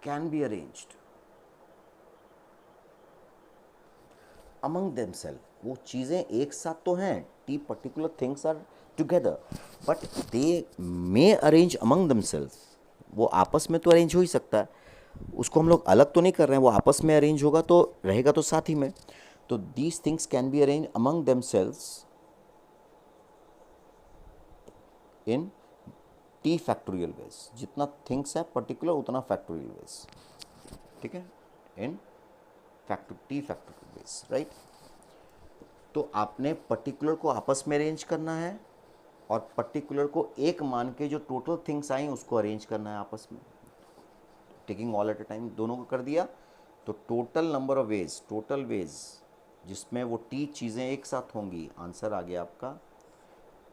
can be arranged among themselves। वो चीज़ें एक साथ तो हैं, t particular things are together, but they may arrange among themselves। वो आपस में तो अरेंज हो ही सकता है, उसको हम लोग अलग तो नहीं कर रहे हैं, वो आपस में अरेंज होगा तो रहेगा तो साथ ही में। तो these things can be arrange among themselves in T factorial veg. जितना थिंग्स है पर्टिकुलर उतना फैक्टोरियल वेज, ठीक है, इन टी फैक्टोरियल वेज, राइट। तो आपने पर्टिकुलर को आपस में अरेंज करना है और पर्टिकुलर को एक मान के जो टोटल थिंग्स आई उसको अरेंज करना है आपस में, taking all at a time. दोनों को कर दिया तो total number of ways, total ways जिसमें वो टी चीज़ें एक साथ होंगी, आंसर आ गया आपका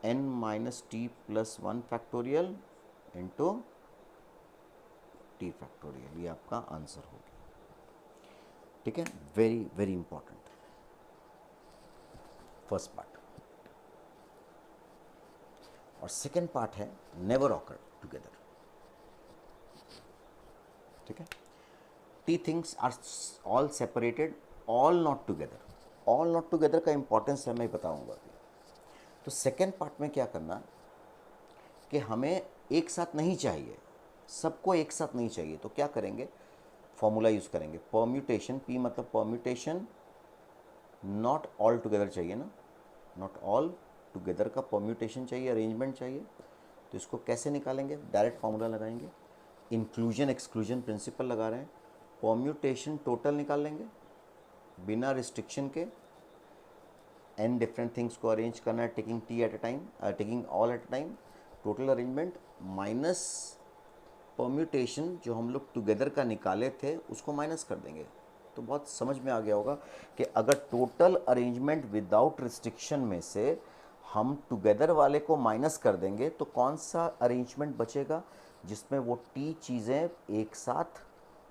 n minus T plus 1 factorial into T factorial, ये आपका आंसर हो गया, ठीक है। Very very important first part. और सेकेंड पार्ट है नेवर ऑकर टुगेदर, ठीक है। T things are all separated, all not together. All not together का इंपॉर्टेंस है मैं बताऊंगा अभी। तो सेकेंड पार्ट में क्या करना कि हमें एक साथ नहीं चाहिए, सबको एक साथ नहीं चाहिए, तो क्या करेंगे, फॉर्मूला यूज़ करेंगे, परम्यूटेशन, पी मतलब परम्यूटेशन, नॉट ऑल टुगेदर चाहिए ना, नॉट ऑल टुगेदर का परम्यूटेशन चाहिए, अरेंजमेंट चाहिए। तो इसको कैसे निकालेंगे, डायरेक्ट फॉर्मूला लगाएंगे, इंक्लूजन एक्सक्लूजन प्रिंसिपल लगा रहे हैं, परम्यूटेशन टोटल निकाल लेंगे बिना रिस्ट्रिक्शन के, एन डिफरेंट थिंग्स को अरेंज करना है, taking tea eight a time, taking all at a time, total arrangement minus permutation जो हम लोग टुगेदर का निकाले थे उसको माइनस कर देंगे। तो बहुत समझ में आ गया होगा कि अगर टोटल अरेंजमेंट विदाउट रिस्ट्रिक्शन में से हम टुगेदर वाले को माइनस कर देंगे तो कौन सा अरेंजमेंट बचेगा जिसमें वो टी चीज़ें एक साथ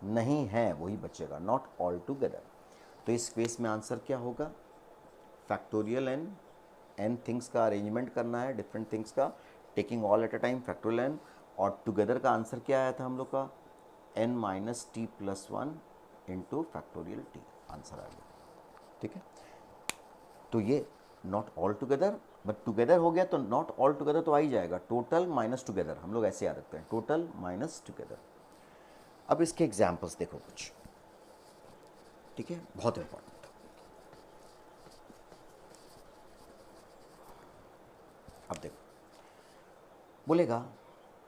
नहीं हैं, वही बचेगा, नॉट ऑल टुगेदर। तो इस केस में आंसर क्या होगा, फैक्टोरियल एन थिंग्स का अरेंजमेंट करना है, डिफरेंट थिंग्स का, taking all at a time, factorial n, और टुगेदर का आंसर क्या आया था हम लोग का, n minus T plus one into factorial t, answer आ गया, ठीक है। तो ये not all together, but together हो गया तो नॉट ऑल टुगेदर तो आ ही जाएगा, टोटल माइनस टुगेदर, हम लोग ऐसे याद रखते हैं, टोटल माइनस टुगेदर। अब इसके एग्जाम्पल्स देखो कुछ, ठीक है, बहुत इंपॉर्टेंट। अब देखो, बोलेगा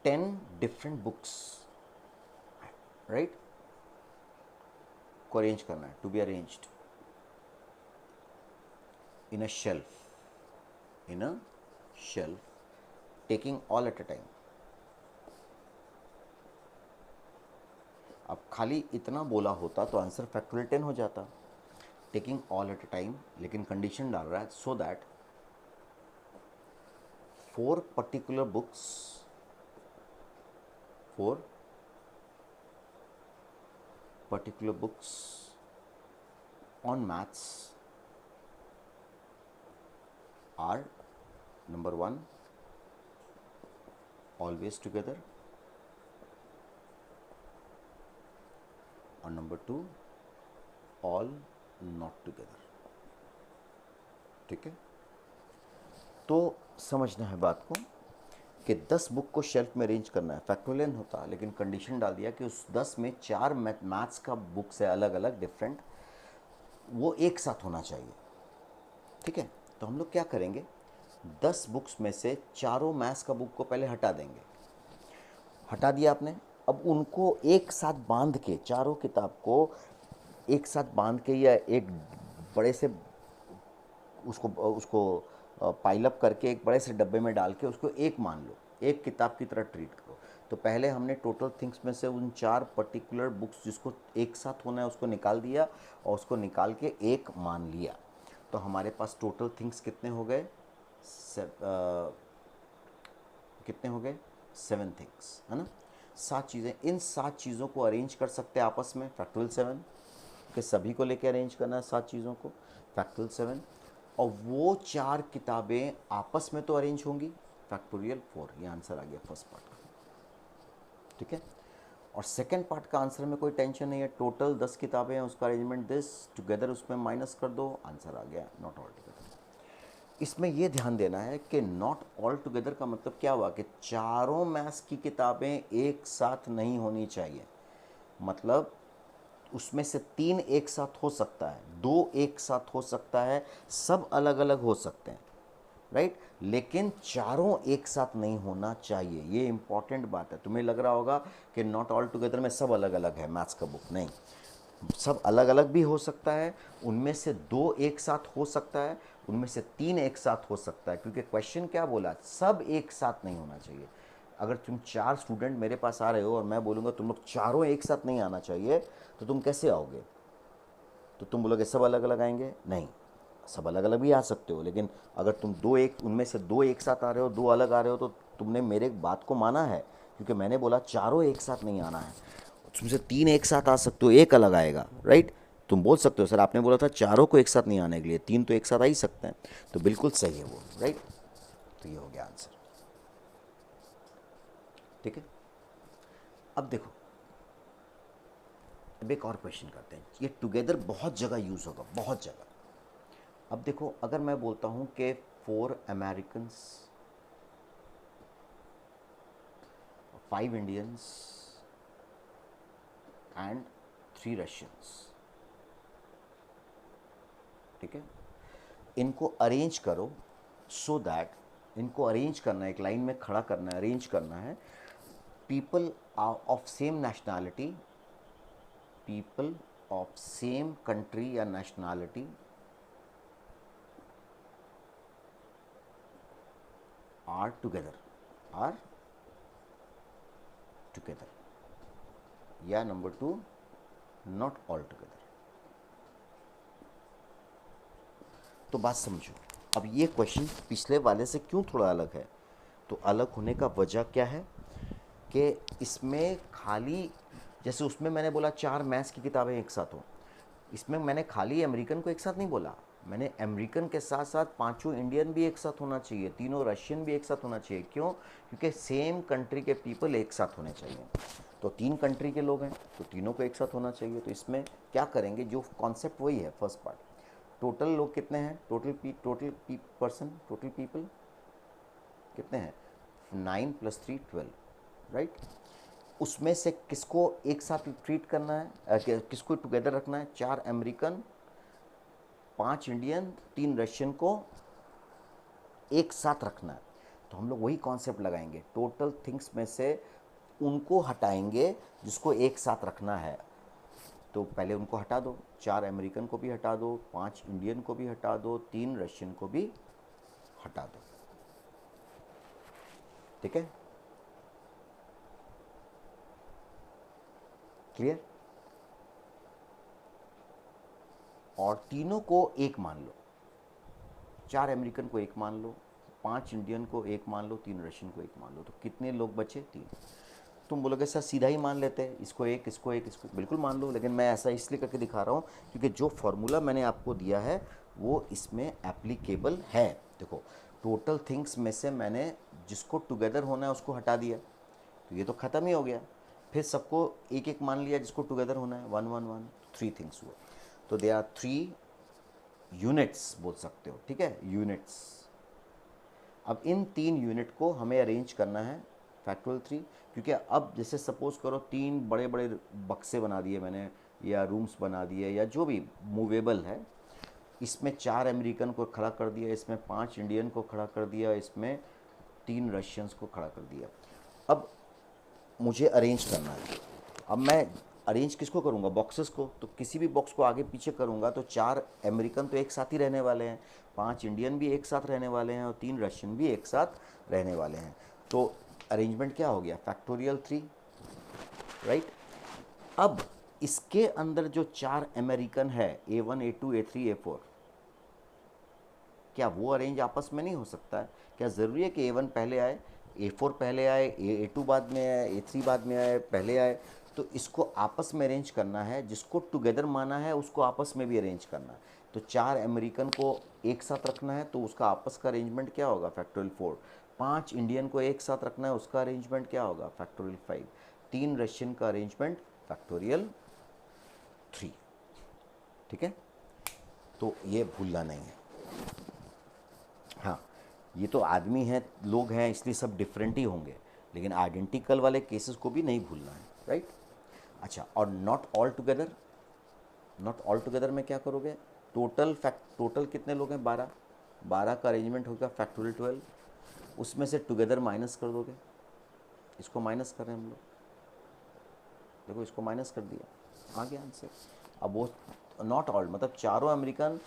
10 डिफरेंट बुक्स, राइट, को अरेंज करना है, to be arranged in a shelf, in a shelf, taking all at a time। अब खाली इतना बोला होता तो आंसर फैक्टोरियल 10 हो जाता, taking all at a time, लेकिन कंडीशन डाल रहा है so that 4 particular books, 4 particular books on maths are number 1 always together और number 2 all not together, ठीक है। तो समझना है बात को कि 10 बुक को शेल्फ में अरेंज करना है, फैक्टोरियल होता, लेकिन कंडीशन डाल दिया कि उस 10 में 4 मैथ्स का बुक्स है अलग अलग डिफरेंट, वो एक साथ होना चाहिए, ठीक है। तो हम लोग क्या करेंगे, 10 बुक्स में से चारों मैथ्स का बुक को पहले हटा देंगे, हटा दिया आपने, अब उनको एक साथ बांध के, चारों किताब को एक साथ बांध के या एक बड़े से उसको उसको पाइलअप करके एक बड़े से डब्बे में डाल के उसको एक मान लो, एक किताब की तरह ट्रीट करो। तो पहले हमने टोटल थिंग्स में से उन 4 पर्टिकुलर बुक्स जिसको एक साथ होना है उसको निकाल दिया और उसको निकाल के एक मान लिया। तो हमारे पास टोटल थिंग्स कितने हो गए, कितने हो गए, 7 थिंग्स, है ना, 7 चीज़ें। इन 7 चीज़ों को अरेंज कर सकते हैं आपस में, फैक्टोरियल 7 के सभी को लेके अरेंज करना है 7 चीज़ों को, फैक्टोरियल 7, और वो 4 किताबें आपस में तो अरेंज होंगी, फैक्टोरियल 4। ये आंसर आ गया फर्स्ट पार्ट का, ठीक है। और सेकंड पार्ट का आंसर में कोई टेंशन नहीं है, टोटल 10 किताबें हैं, उसका अरेंजमेंट दिस, टुगेदर उसमें माइनस कर दो, आंसर आ गया नॉट ऑल टुगेदर। इसमें यह ध्यान देना है कि नॉट ऑल टुगेदर का मतलब क्या हुआ कि चारों मैथ्स की किताबें एक साथ नहीं होनी चाहिए, मतलब उसमें से 3 एक साथ हो सकता है, 2 एक साथ हो सकता है, सब अलग अलग हो सकते हैं, राइट, लेकिन चारों एक साथ नहीं होना चाहिए। ये इंपॉर्टेंट बात है। तुम्हें लग रहा होगा कि नॉट ऑल टुगेदर में सब अलग अलग है मैथ्स का बुक, नहीं, सब अलग अलग भी हो सकता है, उनमें से 2 एक साथ हो सकता है, उनमें से 3 एक साथ हो सकता है, क्योंकि क्वेश्चन क्या बोला, सब एक साथ नहीं होना चाहिए। अगर तुम 4 स्टूडेंट मेरे पास आ रहे हो और मैं बोलूँगा तुम लोग चारों एक साथ नहीं आना चाहिए, तो तुम कैसे आओगे, तो तुम बोलोगे सब अलग अलग आएंगे, नहीं, सब अलग अलग भी आ सकते हो, लेकिन अगर तुम उनमें से 2 एक साथ आ रहे हो, 2 अलग आ रहे हो, तो तुमने मेरे बात को माना है, क्योंकि मैंने बोला चारों एक साथ नहीं आना है। तुमसे 3 एक साथ आ सकते हो, एक अलग आएगा, राइट। तुम बोल सकते हो सर आपने बोला था चारों को एक साथ नहीं आने के लिए, 3 तो एक साथ आ ही सकते हैं, तो बिल्कुल सही है वो, राइट। तो ये हो गया आंसर, ठीक है। अब देखो, अब एक और क्वेश्चन करते हैं। ये टुगेदर बहुत जगह यूज़ होगा, बहुत जगह। अब देखो, अगर मैं बोलता हूँ कि 4 अमेरिकन्स, 5 इंडियंस एंड 3 रशियंस, ठीक है, इनको अरेंज करो सो दैट, इनको अरेंज करना है, एक लाइन में खड़ा करना है, अरेंज करना है। People of same nationality, people of same country या nationality are together, are together, या नंबर 2, नॉट ऑल टुगेदर। तो बात समझो, अब ये क्वेश्चन पिछले वाले से क्यों थोड़ा अलग है? तो अलग होने का वजह क्या है कि इसमें खाली, जैसे उसमें मैंने बोला 4 मैथ्स की किताबें एक साथ हो, इसमें मैंने खाली अमेरिकन को एक साथ नहीं बोला, मैंने अमेरिकन के साथ साथ 5 इंडियन भी एक साथ होना चाहिए, 3 रशियन भी एक साथ होना चाहिए। क्यों? क्योंकि सेम कंट्री के पीपल एक साथ होने चाहिए। तो 3 कंट्री के लोग हैं तो तीनों को एक साथ होना चाहिए। तो इसमें क्या करेंगे, जो कॉन्सेप्ट वही है, फर्स्ट पार्ट, टोटल लोग कितने हैं, टोटल पर्सन, टोटल पीपल कितने हैं, 9 + 3 12, राइट। उसमें से किसको एक साथ ट्रीट करना है, किसको टुगेदर रखना है? 4 अमेरिकन, 5 इंडियन, 3 रशियन को एक साथ रखना है। तो हम लोग वही कॉन्सेप्ट लगाएंगे, टोटल थिंग्स में से उनको हटाएंगे जिसको एक साथ रखना है। तो पहले उनको हटा दो, 4 अमेरिकन को भी हटा दो, 5 इंडियन को भी हटा दो, 3 रशियन को भी हटा दो, ठीक है, क्लियर। और तीनों को एक मान लो, 4 अमेरिकन को एक मान लो, 5 इंडियन को एक मान लो, 3 रशियन को एक मान लो। तो कितने लोग बचे? 3। तुम बोलोगे सर सीधा ही मान लेते हैं, इसको एक, इसको एक, इसको, बिल्कुल मान लो, लेकिन मैं ऐसा इसलिए करके दिखा रहा हूँ क्योंकि जो फॉर्मूला मैंने आपको दिया है वो इसमें एप्लीकेबल है। देखो, टोटल थिंग्स में से मैंने जिसको टुगेदर होना है उसको हटा दिया, तो ये तो ख़त्म ही हो गया। फिर सबको एक एक मान लिया जिसको टुगेदर होना है, 1 1 1, 3 थिंग्स हुए। तो दे आर 3 यूनिट्स बोल सकते हो, ठीक है, यूनिट्स। अब इन 3 यूनिट को हमें अरेंज करना है फैक्टोरियल 3, क्योंकि अब जैसे सपोज़ करो 3 बड़े बड़े बक्से बना दिए मैंने, या रूम्स बना दिए, या जो भी मूवेबल है, इसमें 4 अमेरिकन को खड़ा कर दिया, इसमें 5 इंडियन को खड़ा कर दिया, इसमें 3 रशियंस को खड़ा कर दिया। अब मुझे अरेंज करना है। अब मैं अरेंज किसको करूँगा? बॉक्सेस को। तो किसी भी बॉक्स को आगे पीछे करूँगा तो 4 अमेरिकन तो एक साथ ही रहने वाले हैं, 5 इंडियन भी एक साथ रहने वाले हैं, और 3 रशियन भी एक साथ रहने वाले हैं। तो अरेंजमेंट क्या हो गया? Factorial 3, right. अब इसके अंदर जो 4 अमेरिकन है, A1 A2 A3 A4, क्या वो अरेंज आपस में नहीं हो सकता है? क्या ज़रूरी है कि A1 पहले आए, A4 पहले आए, A2 बाद में आए, A3 बाद में आए, पहले आए? तो इसको आपस में अरेंज करना है, जिसको टुगेदर माना है उसको आपस में भी अरेंज करना है। तो 4 अमेरिकन को एक साथ रखना है तो उसका आपस का अरेंजमेंट क्या होगा? फैक्टोरियल 4। 5 इंडियन को एक साथ रखना है, उसका अरेंजमेंट क्या होगा? फैक्टोरियल 5। 3 रशियन का अरेंजमेंट फैक्टोरियल 3, ठीक है। तो ये भूलना नहीं है। हाँ, ये तो आदमी हैं, लोग हैं, इसलिए सब डिफरेंट ही होंगे, लेकिन आइडेंटिकल वाले केसेस को भी नहीं भूलना है, राइट। अच्छा, और not all together, not all together में क्या करोगे? टोटल कितने लोग हैं? 12। 12 का अरेंजमेंट होगा फैक्टोरियल 12, उसमें से टुगेदर माइनस कर दोगे। इसको माइनस कर रहे हैं हम लोग, देखो इसको माइनस कर दिया, आ गया आंसर। अब वो नॉट ऑल मतलब चारों अमेरिकन,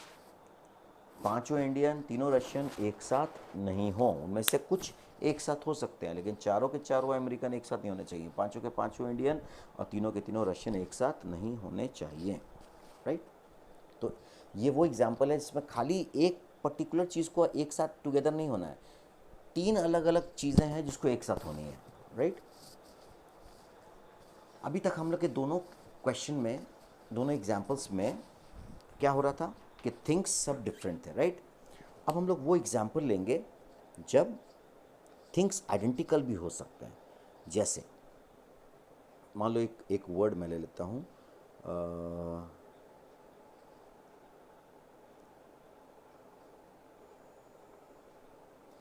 5 इंडियन, 3 रशियन एक साथ नहीं हो, उनमें से कुछ एक साथ हो सकते हैं, लेकिन चारों के चारों अमेरिकन एक साथ नहीं होने चाहिए, 5 के 5 इंडियन और 3 के 3 रशियन एक साथ नहीं होने चाहिए, राइट। तो ये वो एग्जाम्पल है जिसमें खाली एक पर्टिकुलर चीज़ को एक साथ टुगेदर नहीं होना है, 3 अलग अलग चीज़ें हैं जिसको एक साथ होनी है, राइट। अभी तक हम लोग के दोनों क्वेश्चन में, दोनों एग्जाम्पल्स में क्या हो रहा था कि थिंग्स सब डिफरेंट थे, राइट। अब हम लोग वो एग्जाम्पल लेंगे जब थिंग्स आइडेंटिकल भी हो सकते हैं, जैसे मान लो एक वर्ड मैं ले लेता हूँ,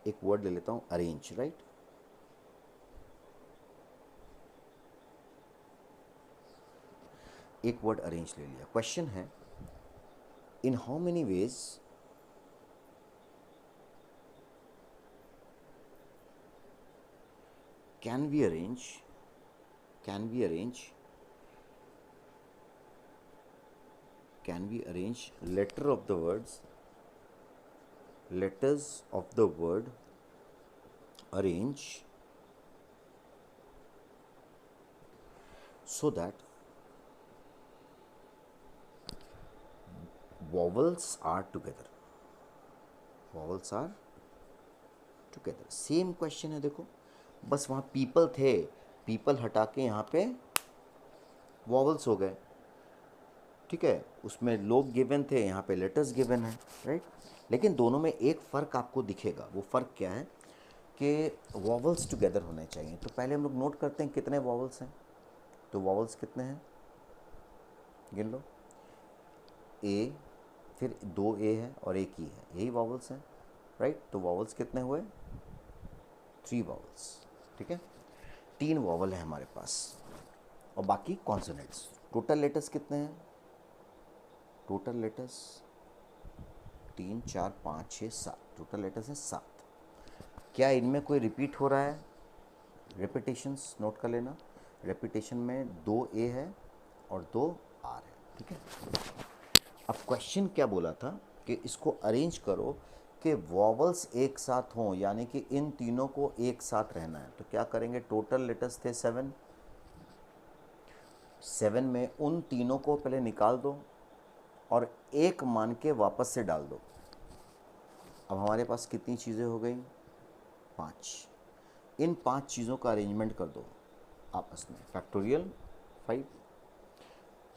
एक वर्ड ले लेता हूँ अरेंज, राइट। एक वर्ड अरेंज ले लिया। क्वेश्चन है in how many ways can we arrange can we arrange letter of the words letters of the word arrange so that vowels are together, same question है। देखो बस वहाँ people थे, people हटा के यहाँ पे वॉवल्स हो गए, ठीक है। उसमें लोग गिवन थे, यहाँ पे लेटर्स गिवन है, राइट। लेकिन दोनों में एक फ़र्क आपको दिखेगा। वो फ़र्क क्या है कि वॉवल्स टुगेदर होने चाहिए। तो पहले हम लोग नोट करते हैं कितने वॉवल्स हैं। तो वॉवल्स कितने हैं, गिन लो। ए, फिर 2 ए है और एक ई है, यही वॉवल्स हैं, राइट। तो वॉवल्स कितने हुए, 3 वॉवल्स, ठीक है। 3 वॉवल है हमारे पास और बाकी कॉन्सोनेंट्स। टोटल लेटर्स कितने हैं, टोटल लेटर्स 3 4 5 6 7, टोटल लेटर्स हैं 7। क्या इनमें कोई रिपीट हो रहा है, रेपिटेशंस नोट कर लेना। रेपिटेशन में 2 ए है और 2 आर है, ठीक है। अब क्वेश्चन क्या बोला था कि इसको अरेंज करो कि वॉवल्स एक साथ हों, यानी कि इन तीनों को एक साथ रहना है। तो क्या करेंगे, टोटल लेटर्स थे 7, 7 में उन तीनों को पहले निकाल दो और एक मान के वापस से डाल दो। अब हमारे पास कितनी चीज़ें हो गई, 5। इन 5 चीज़ों का अरेंजमेंट कर दो आपस में, फैक्टोरियल 5।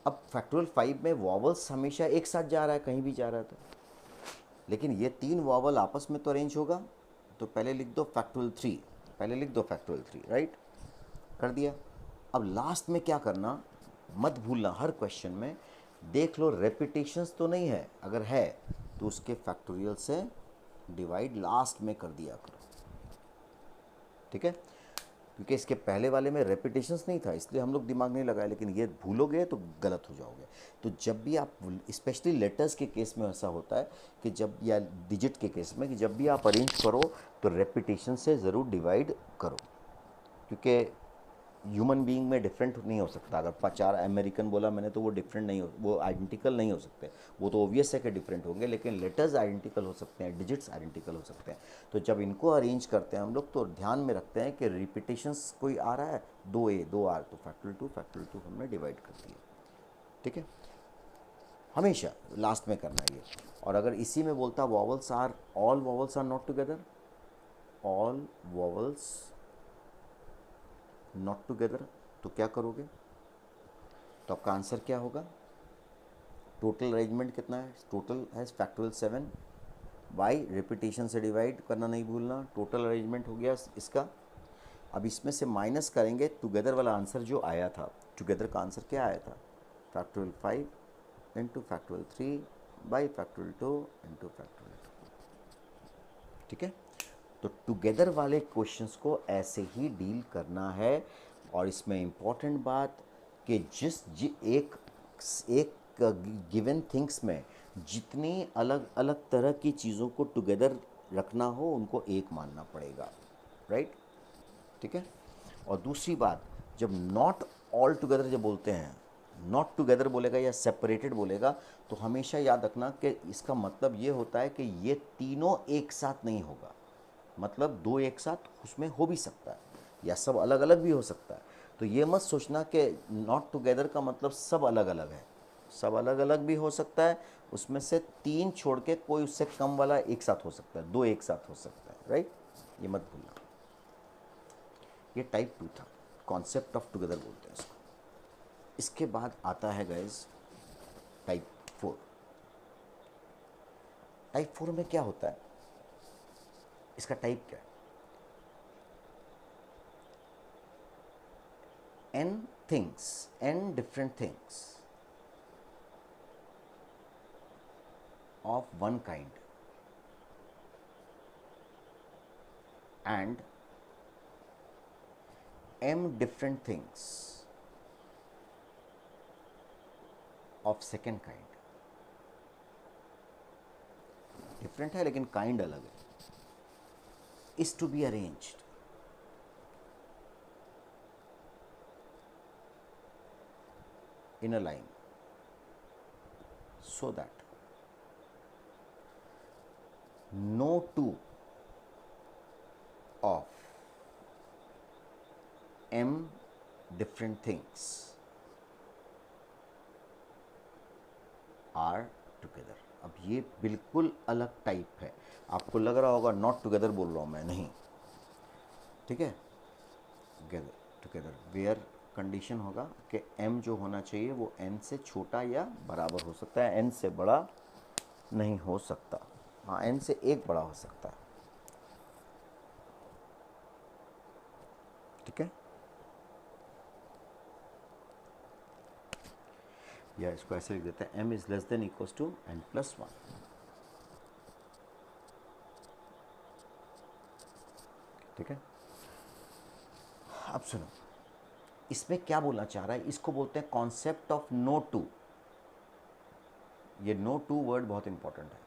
अब फैक्टोरियल 5 में वॉवल्स हमेशा एक साथ जा रहा है, कहीं भी जा रहा था, लेकिन ये 3 वॉवल आपस में तो अरेंज होगा। तो पहले लिख दो फैक्टोरियल 3, पहले लिख दो फैक्टोरियल 3, राइट, कर दिया। अब लास्ट में क्या करना, मत भूलना, हर क्वेश्चन में देख लो रेपिटेशंस तो नहीं है, अगर है तो उसके फैक्टोरियल से डिवाइड लास्ट में कर दिया करो, ठीक है। क्योंकि इसके पहले वाले में रेपिटेशंस नहीं था, इसलिए हम लोग दिमाग नहीं लगाए, लेकिन ये भूलोगे तो गलत हो जाओगे। तो जब भी आप, स्पेशली लेटर्स के केस में ऐसा होता है कि जब, या डिजिट के केस में, कि जब भी आप अरेंज करो तो रेपिटेशन से ज़रूर डिवाइड करो, क्योंकि ह्यूमन बीइंग में डिफरेंट नहीं हो सकता। अगर 4 अमेरिकन बोला मैंने तो वो डिफरेंट नहीं हो, वो आइडेंटिकल नहीं हो सकते। वो तो ओबियस है कि डिफरेंट होंगे, लेकिन लेटर्स आइडेंटिकल हो सकते हैं, डिजिट्स आइडेंटिकल हो सकते हैं। तो जब इनको अरेंज करते हैं हम लोग तो ध्यान में रखते हैं कि रिपीटेशंस कोई आ रहा है, 2 ए 2 आर, तो फैक्टोरियल 2 हमने डिवाइड कर दिया, ठीक है। हमेशा लास्ट में करना है ये। और अगर इसी में बोलता vowels are, all vowels are not together, all vowels not together, तो क्या करोगे, तो आपका आंसर क्या होगा, टोटल अरेंजमेंट कितना है, टोटल है फैक्टोरियल 7 बाई रिपीटेशन से डिवाइड करना नहीं भूलना, टोटल अरेंजमेंट हो गया इसका। अब इसमें से माइनस करेंगे टुगेदर वाला आंसर जो आया था, टुगेदर का आंसर क्या आया था, factorial 5 into factorial 3 by factorial 2 into factorial 2, ठीक है। तो टुगेदर वाले क्वेश्चंस को ऐसे ही डील करना है। और इसमें इम्पॉर्टेंट बात कि एक गिवन थिंग्स में जितनी अलग अलग तरह की चीज़ों को टुगेदर रखना हो उनको एक मानना पड़ेगा, राइट, ठीक है। और दूसरी बात, जब नॉट ऑल टुगेदर जब बोलते हैं, नॉट टुगेदर बोलेगा या सेपरेटेड बोलेगा, तो हमेशा याद रखना कि इसका मतलब ये होता है कि ये तीनों एक साथ नहीं होगा। मतलब 2 एक साथ उसमें हो भी सकता है या सब अलग अलग भी हो सकता है। तो ये मत सोचना कि नॉट टुगेदर का मतलब सब अलग अलग है, सब अलग अलग भी हो सकता है। उसमें से 3 छोड़ के कोई उससे कम वाला एक साथ हो सकता है, 2 एक साथ हो सकता है, राइट, ये मत भूलना। ये टाइप 2 था, कॉन्सेप्ट ऑफ टुगेदर बोलते हैं इसको। इसके बाद आता है गाइस टाइप 4। टाइप 4 में क्या होता है, इसका टाइप क्या है, n things, n different things of one kind and m different things of second kind. Different है लेकिन काइंड अलग है. Is to be arranged in a line so that no two of m different things are together. अब ये बिल्कुल अलग type है. आपको लग रहा होगा नॉट टुगेदर बोल रहा हूँ मैं, नहीं, ठीक है, टुगेदर वेयर कंडीशन होगा कि m जो होना चाहिए वो n से छोटा या बराबर हो सकता है, n से बड़ा नहीं हो सकता. हाँ, n से एक बड़ा हो सकता है. ठीक है, या इसको ऐसे लिख देते हैं, m is less than equals to n plus 1. ठीक है, अब सुनो, इसमें क्या बोलना चाह रहा है, इसको बोलते हैं कॉन्सेप्ट ऑफ नो टू. ये नो टू वर्ड बहुत इंपॉर्टेंट है.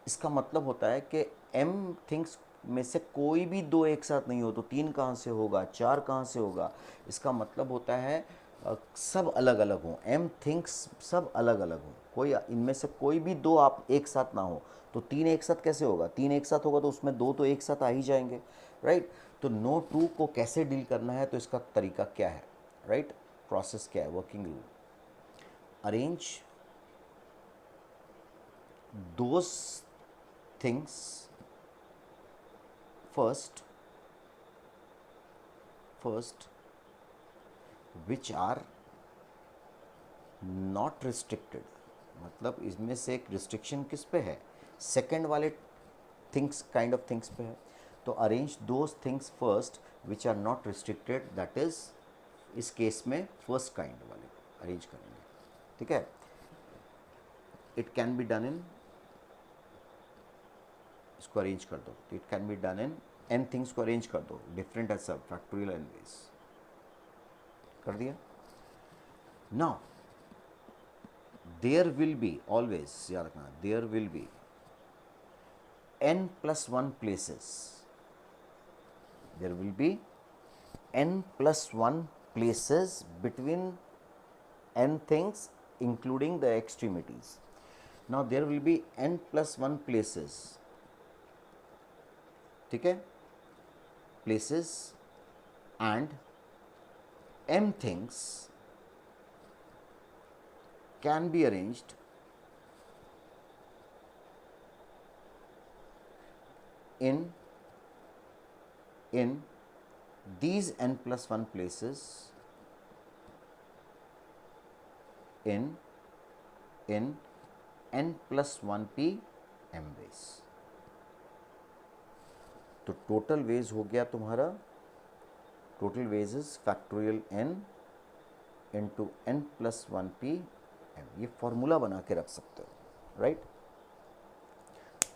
इसका मतलब होता है कि m थिंग्स में से कोई भी दो एक साथ नहीं हो तो तीन कहाँ से होगा, चार कहाँ से होगा. इसका मतलब होता है सब अलग अलग हों, m थिंग्स सब अलग अलग हों, कोई इनमें से कोई भी दो आप एक साथ ना हो तो तीन एक साथ कैसे होगा. तीन एक साथ होगा तो उसमें दो तो एक साथ आ ही जाएंगे, राइट. तो नो टू को कैसे डील करना है, तो इसका तरीका क्या है, राइट, प्रोसेस क्या है, working rule. Arrange those things first which are not restricted. मतलब इसमें से एक रिस्ट्रिक्शन किस पे है, सेकेंड वाले थिंग्स, काइंड ऑफ थिंग्स पे है. तो arrange those things first which are not restricted, that is इस केस में फर्स्ट काइंड वाले अरेंज करेंगे. ठीक है, it can be done in, इसको अरेंज कर दो, it can be done in N things को अरेंज कर दो, डिफरेंट एज सब फैक्टोरियल एन वेज कर दिया. Now there will be, always याद रखना, there will be n plus 1 places, there will be n plus 1 places between n things including the extremities. Now there will be n plus 1 places, ठीक है, places and m things can be arranged in these n plus 1 places in n plus 1p m ways. तो total ways हो गया तुम्हारा, total ways is factorial n into n plus 1p m. ये formula बना के रख सकते हो, राइट.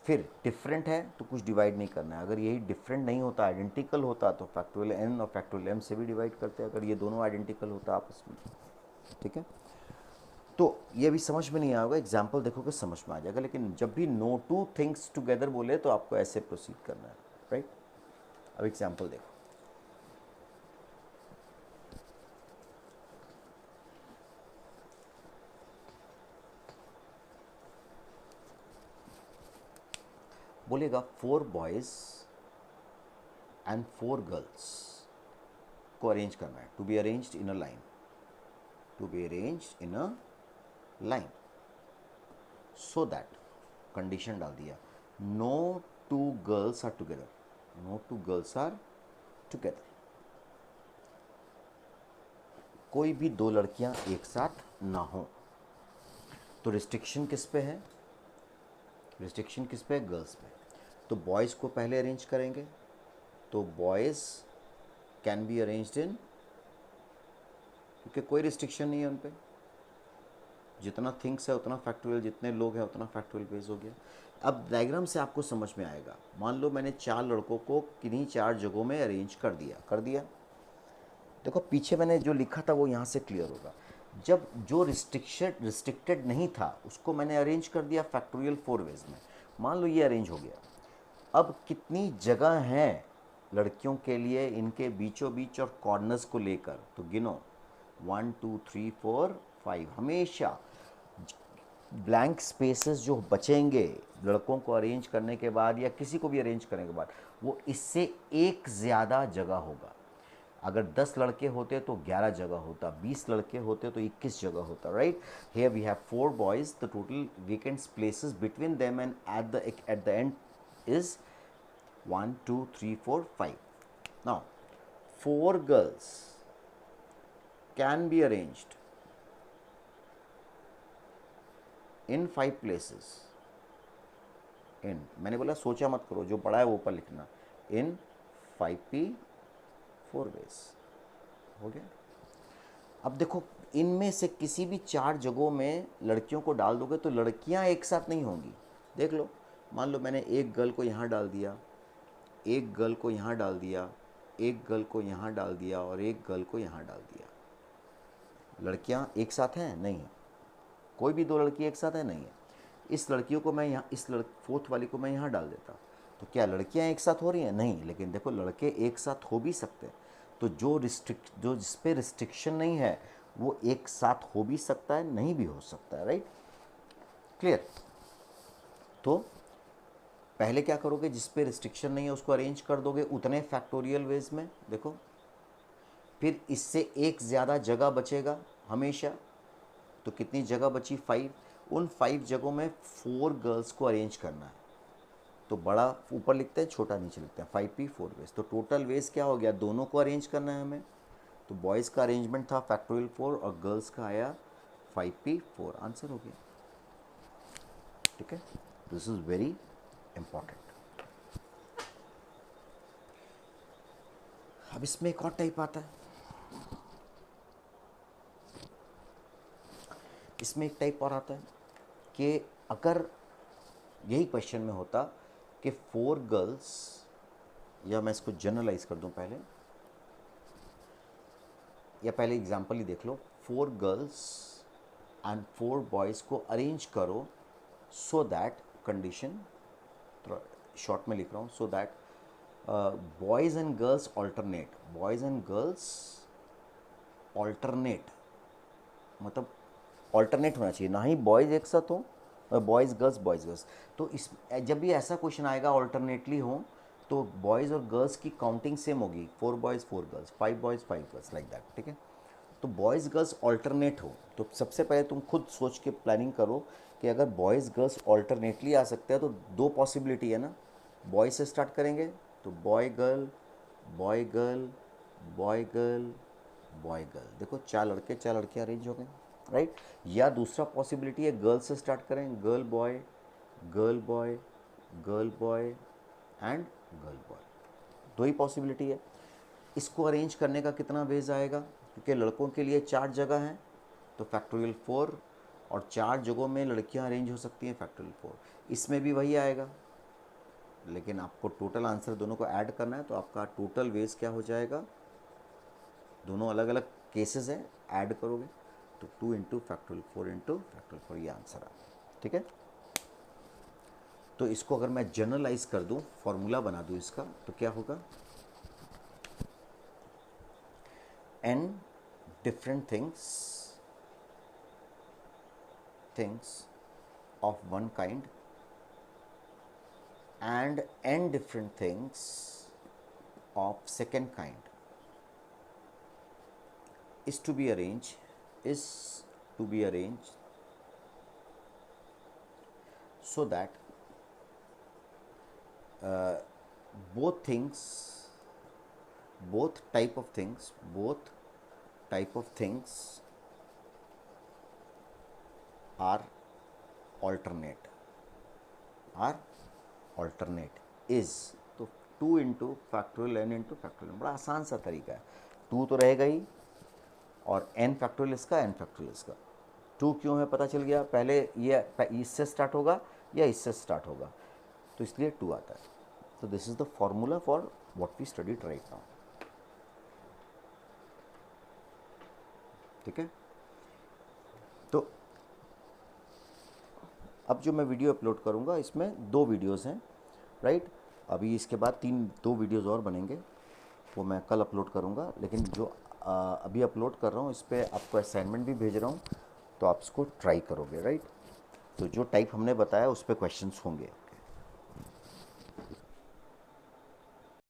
फिर डिफरेंट है तो कुछ डिवाइड नहीं करना है. अगर यही डिफरेंट नहीं होता, आइडेंटिकल होता, तो फैक्टोरियल n और फैक्टोरियल m से भी डिवाइड करते हैं, अगर ये दोनों आइडेंटिकल होता आपस में. ठीक है, तो ये भी समझ में नहीं आएगा, एग्जाम्पल देखोगे समझ में आ जाएगा. लेकिन जब भी नो टू थिंग्स टुगेदर बोले तो आपको ऐसे प्रोसीड करना है, राइट. अब एग्जाम्पल देखो, बोलेगा 4 बॉयज़ एंड 4 गर्ल्स को अरेंज करना है, to be arranged in a line, to be arranged in a line, so that condition डाल दिया, no two girls are together, no two girls are together. कोई भी दो लड़कियां एक साथ ना हो. तो रिस्ट्रिक्शन किस पे है, रिस्ट्रिक्शन किस पे है, गर्ल्स पे. तो बॉयज़ को पहले अरेंज करेंगे, तो बॉयज़ कैन बी अरेंज्ड इन आपके कोई रिस्ट्रिक्शन नहीं है उन पे, जितना थिंग्स है उतना फैक्टोरियल, जितने लोग हैं उतना फैक्टोरियल बेस हो गया। अब डायग्राम से आपको समझ में आएगा, मान लो मैंने 4 लड़कों को किन्हीं 4 जगहों में अरेंज कर दिया। देखो पीछे मैंने जो लिखा था वो यहाँ से क्लियर होगा। जब जो रिस्ट्रिक्टेड नहीं था उसको मैंने अरेंज कर दिया फैक्टोरियल 4 वेज में, मान लो ये अरेंज हो गया। अब कितनी जगह है लड़कियों के लिए इनके बीचों बीच और कॉर्नर्स को लेकर, तो गिनो 1 2 3 4 5। हमेशा ब्लैंक स्पेसेस जो बचेंगे लड़कों को अरेंज करने के बाद या किसी को भी अरेंज करने के बाद, वो इससे एक ज़्यादा जगह होगा। अगर 10 लड़के होते तो 11 जगह होता, 20 लड़के होते तो 21 जगह होता, right. Here we have 4 boys, the total vacant places between them and at the end is 1 2 3 4 5. Now 4 girls can be arranged in 5 places. in, मैंने बोला सोचा मत करो, जो पढ़ा है वो ऊपर लिखना, in 5p 4 ways। हो गया। अब देखो इनमें से किसी भी 4 जगहों में लड़कियों को डाल दोगे तो लड़कियां एक साथ नहीं होंगी। देख लो, मान लो मैंने एक गर्ल को यहाँ डाल दिया, एक गर्ल को यहाँ डाल दिया, एक गर्ल को यहाँ डाल दिया और एक गर्ल को यहाँ डाल दिया। लड़कियां एक साथ हैं? नहीं। कोई भी 2 लड़की एक साथ है? नहीं है। इस लड़कियों को मैं यहाँ, इस फोर्थ वाली को मैं यहाँ डाल देता, तो क्या लड़कियाँ एक साथ हो रही हैं? नहीं। लेकिन देखो लड़के एक साथ हो भी सकते हैं। तो जो जिस पे रिस्ट्रिक्शन नहीं है वो एक साथ हो भी सकता है, नहीं भी हो सकता है, राइट। क्लियर। तो पहले क्या करोगे, जिस पे रिस्ट्रिक्शन नहीं है उसको अरेंज कर दोगे उतने फैक्टोरियल वेज में। देखो फिर इससे एक ज़्यादा जगह बचेगा हमेशा, तो कितनी जगह बची? 5। उन 5 जगहों में 4 गर्ल्स को अरेंज करना है, तो बड़ा ऊपर लिखते हैं, छोटा नीचे लिखते हैं, 5p 4 वेज। तो टोटल वेज क्या हो गया? दोनों को अरेंज करना है हमें। तो बॉयज़ का अरेंजमेंट था फैक्टोरियल 4 और गर्ल्स का आया 5p 4। आंसर हो गया। ठीक है, दिस इज़ वेरी इंपॉर्टेंट। अब इसमें एक और टाइप आता है, इसमें एक टाइप और आता है कि अगर यही क्वेश्चन में होता कि 4 गर्ल्स, या मैं इसको जनरलाइज कर दूं पहले, या पहले एग्जांपल ही देख लो, 4 गर्ल्स एंड 4 बॉयज़ को अरेंज करो सो दैट, कंडीशन शॉर्ट में लिख रहा हूँ, so that boys and girls alternate, boys and girls alternate, मतलब ऑल्टरनेट होना चाहिए, ना ही बॉयज़ एक साथ हो, बॉयज़ गर्ल्स। तो इस जब भी ऐसा क्वेश्चन आएगा ऑल्टरनेटली हो, तो बॉयज़ और गर्ल्स की काउंटिंग सेम होगी, 4 boys 4 girls, 5 boys 5 girls, like that. ठीक है, तो बॉयज़ गर्ल्स ऑल्टरनेट हो, तो सबसे पहले तुम खुद सोच के प्लानिंग करो कि अगर बॉयज़ गर्ल्स ऑल्टरनेटली आ सकते हैं तो 2 पॉसिबिलिटी है ना। बॉय से स्टार्ट करेंगे तो boy girl boy girl boy girl boy girl, देखो 4 लड़के 4 लड़कियाँ अरेंज हो गए, राइट। या दूसरा पॉसिबिलिटी है गर्ल से स्टार्ट करें, girl boy girl boy girl boy and girl boy, 2 he possibility है। इसको अरेंज करने का कितना वेज आएगा? क्योंकि लड़कों के लिए 4 जगह हैं तो फैक्टोरियल 4, और 4 जगहों में लड़कियां अरेंज हो सकती हैं, फैक्टोरियल 4। इसमें भी वही आएगा, लेकिन आपको टोटल आंसर दोनों को ऐड करना है, तो आपका टोटल वेज क्या हो जाएगा? दोनों अलग अलग केसेस हैं, ऐड करोगे तो 2 इंटू फैक्टोरियल 4 इंटू फैक्टोरियल 4, ये आंसर आ। ठीक है, तो इसको अगर मैं जनरलाइज कर दूं, फॉर्मूला बना दूं इसका, तो क्या होगा? n different things of one kind and n different things of second kind is to be arranged so that both type of things are alternate is, तो 2 into factorial n into factorial, बड़ा आसान सा तरीका है। 2 तो रहेगा ही और n factorial इसका, n फैक्टोरियल इसका। 2 क्यों है पता चल गया, पहले ये इससे स्टार्ट होगा या इससे स्टार्ट होगा, तो इसलिए 2 आता है। तो this is the formula for what we studied right now. ठीक है, तो अब जो मैं वीडियो अपलोड करूँगा इसमें 2 वीडियोज़ हैं, राइट। अभी इसके बाद 2 वीडियोज़ और बनेंगे, वो मैं कल अपलोड करूँगा। लेकिन जो अभी अपलोड कर रहा हूँ इस पर आपको असाइनमेंट भी भेज रहा हूँ, तो आप इसको ट्राई करोगे, राइट। तो जो टाइप हमने बताया उस पर क्वेश्चंस होंगे।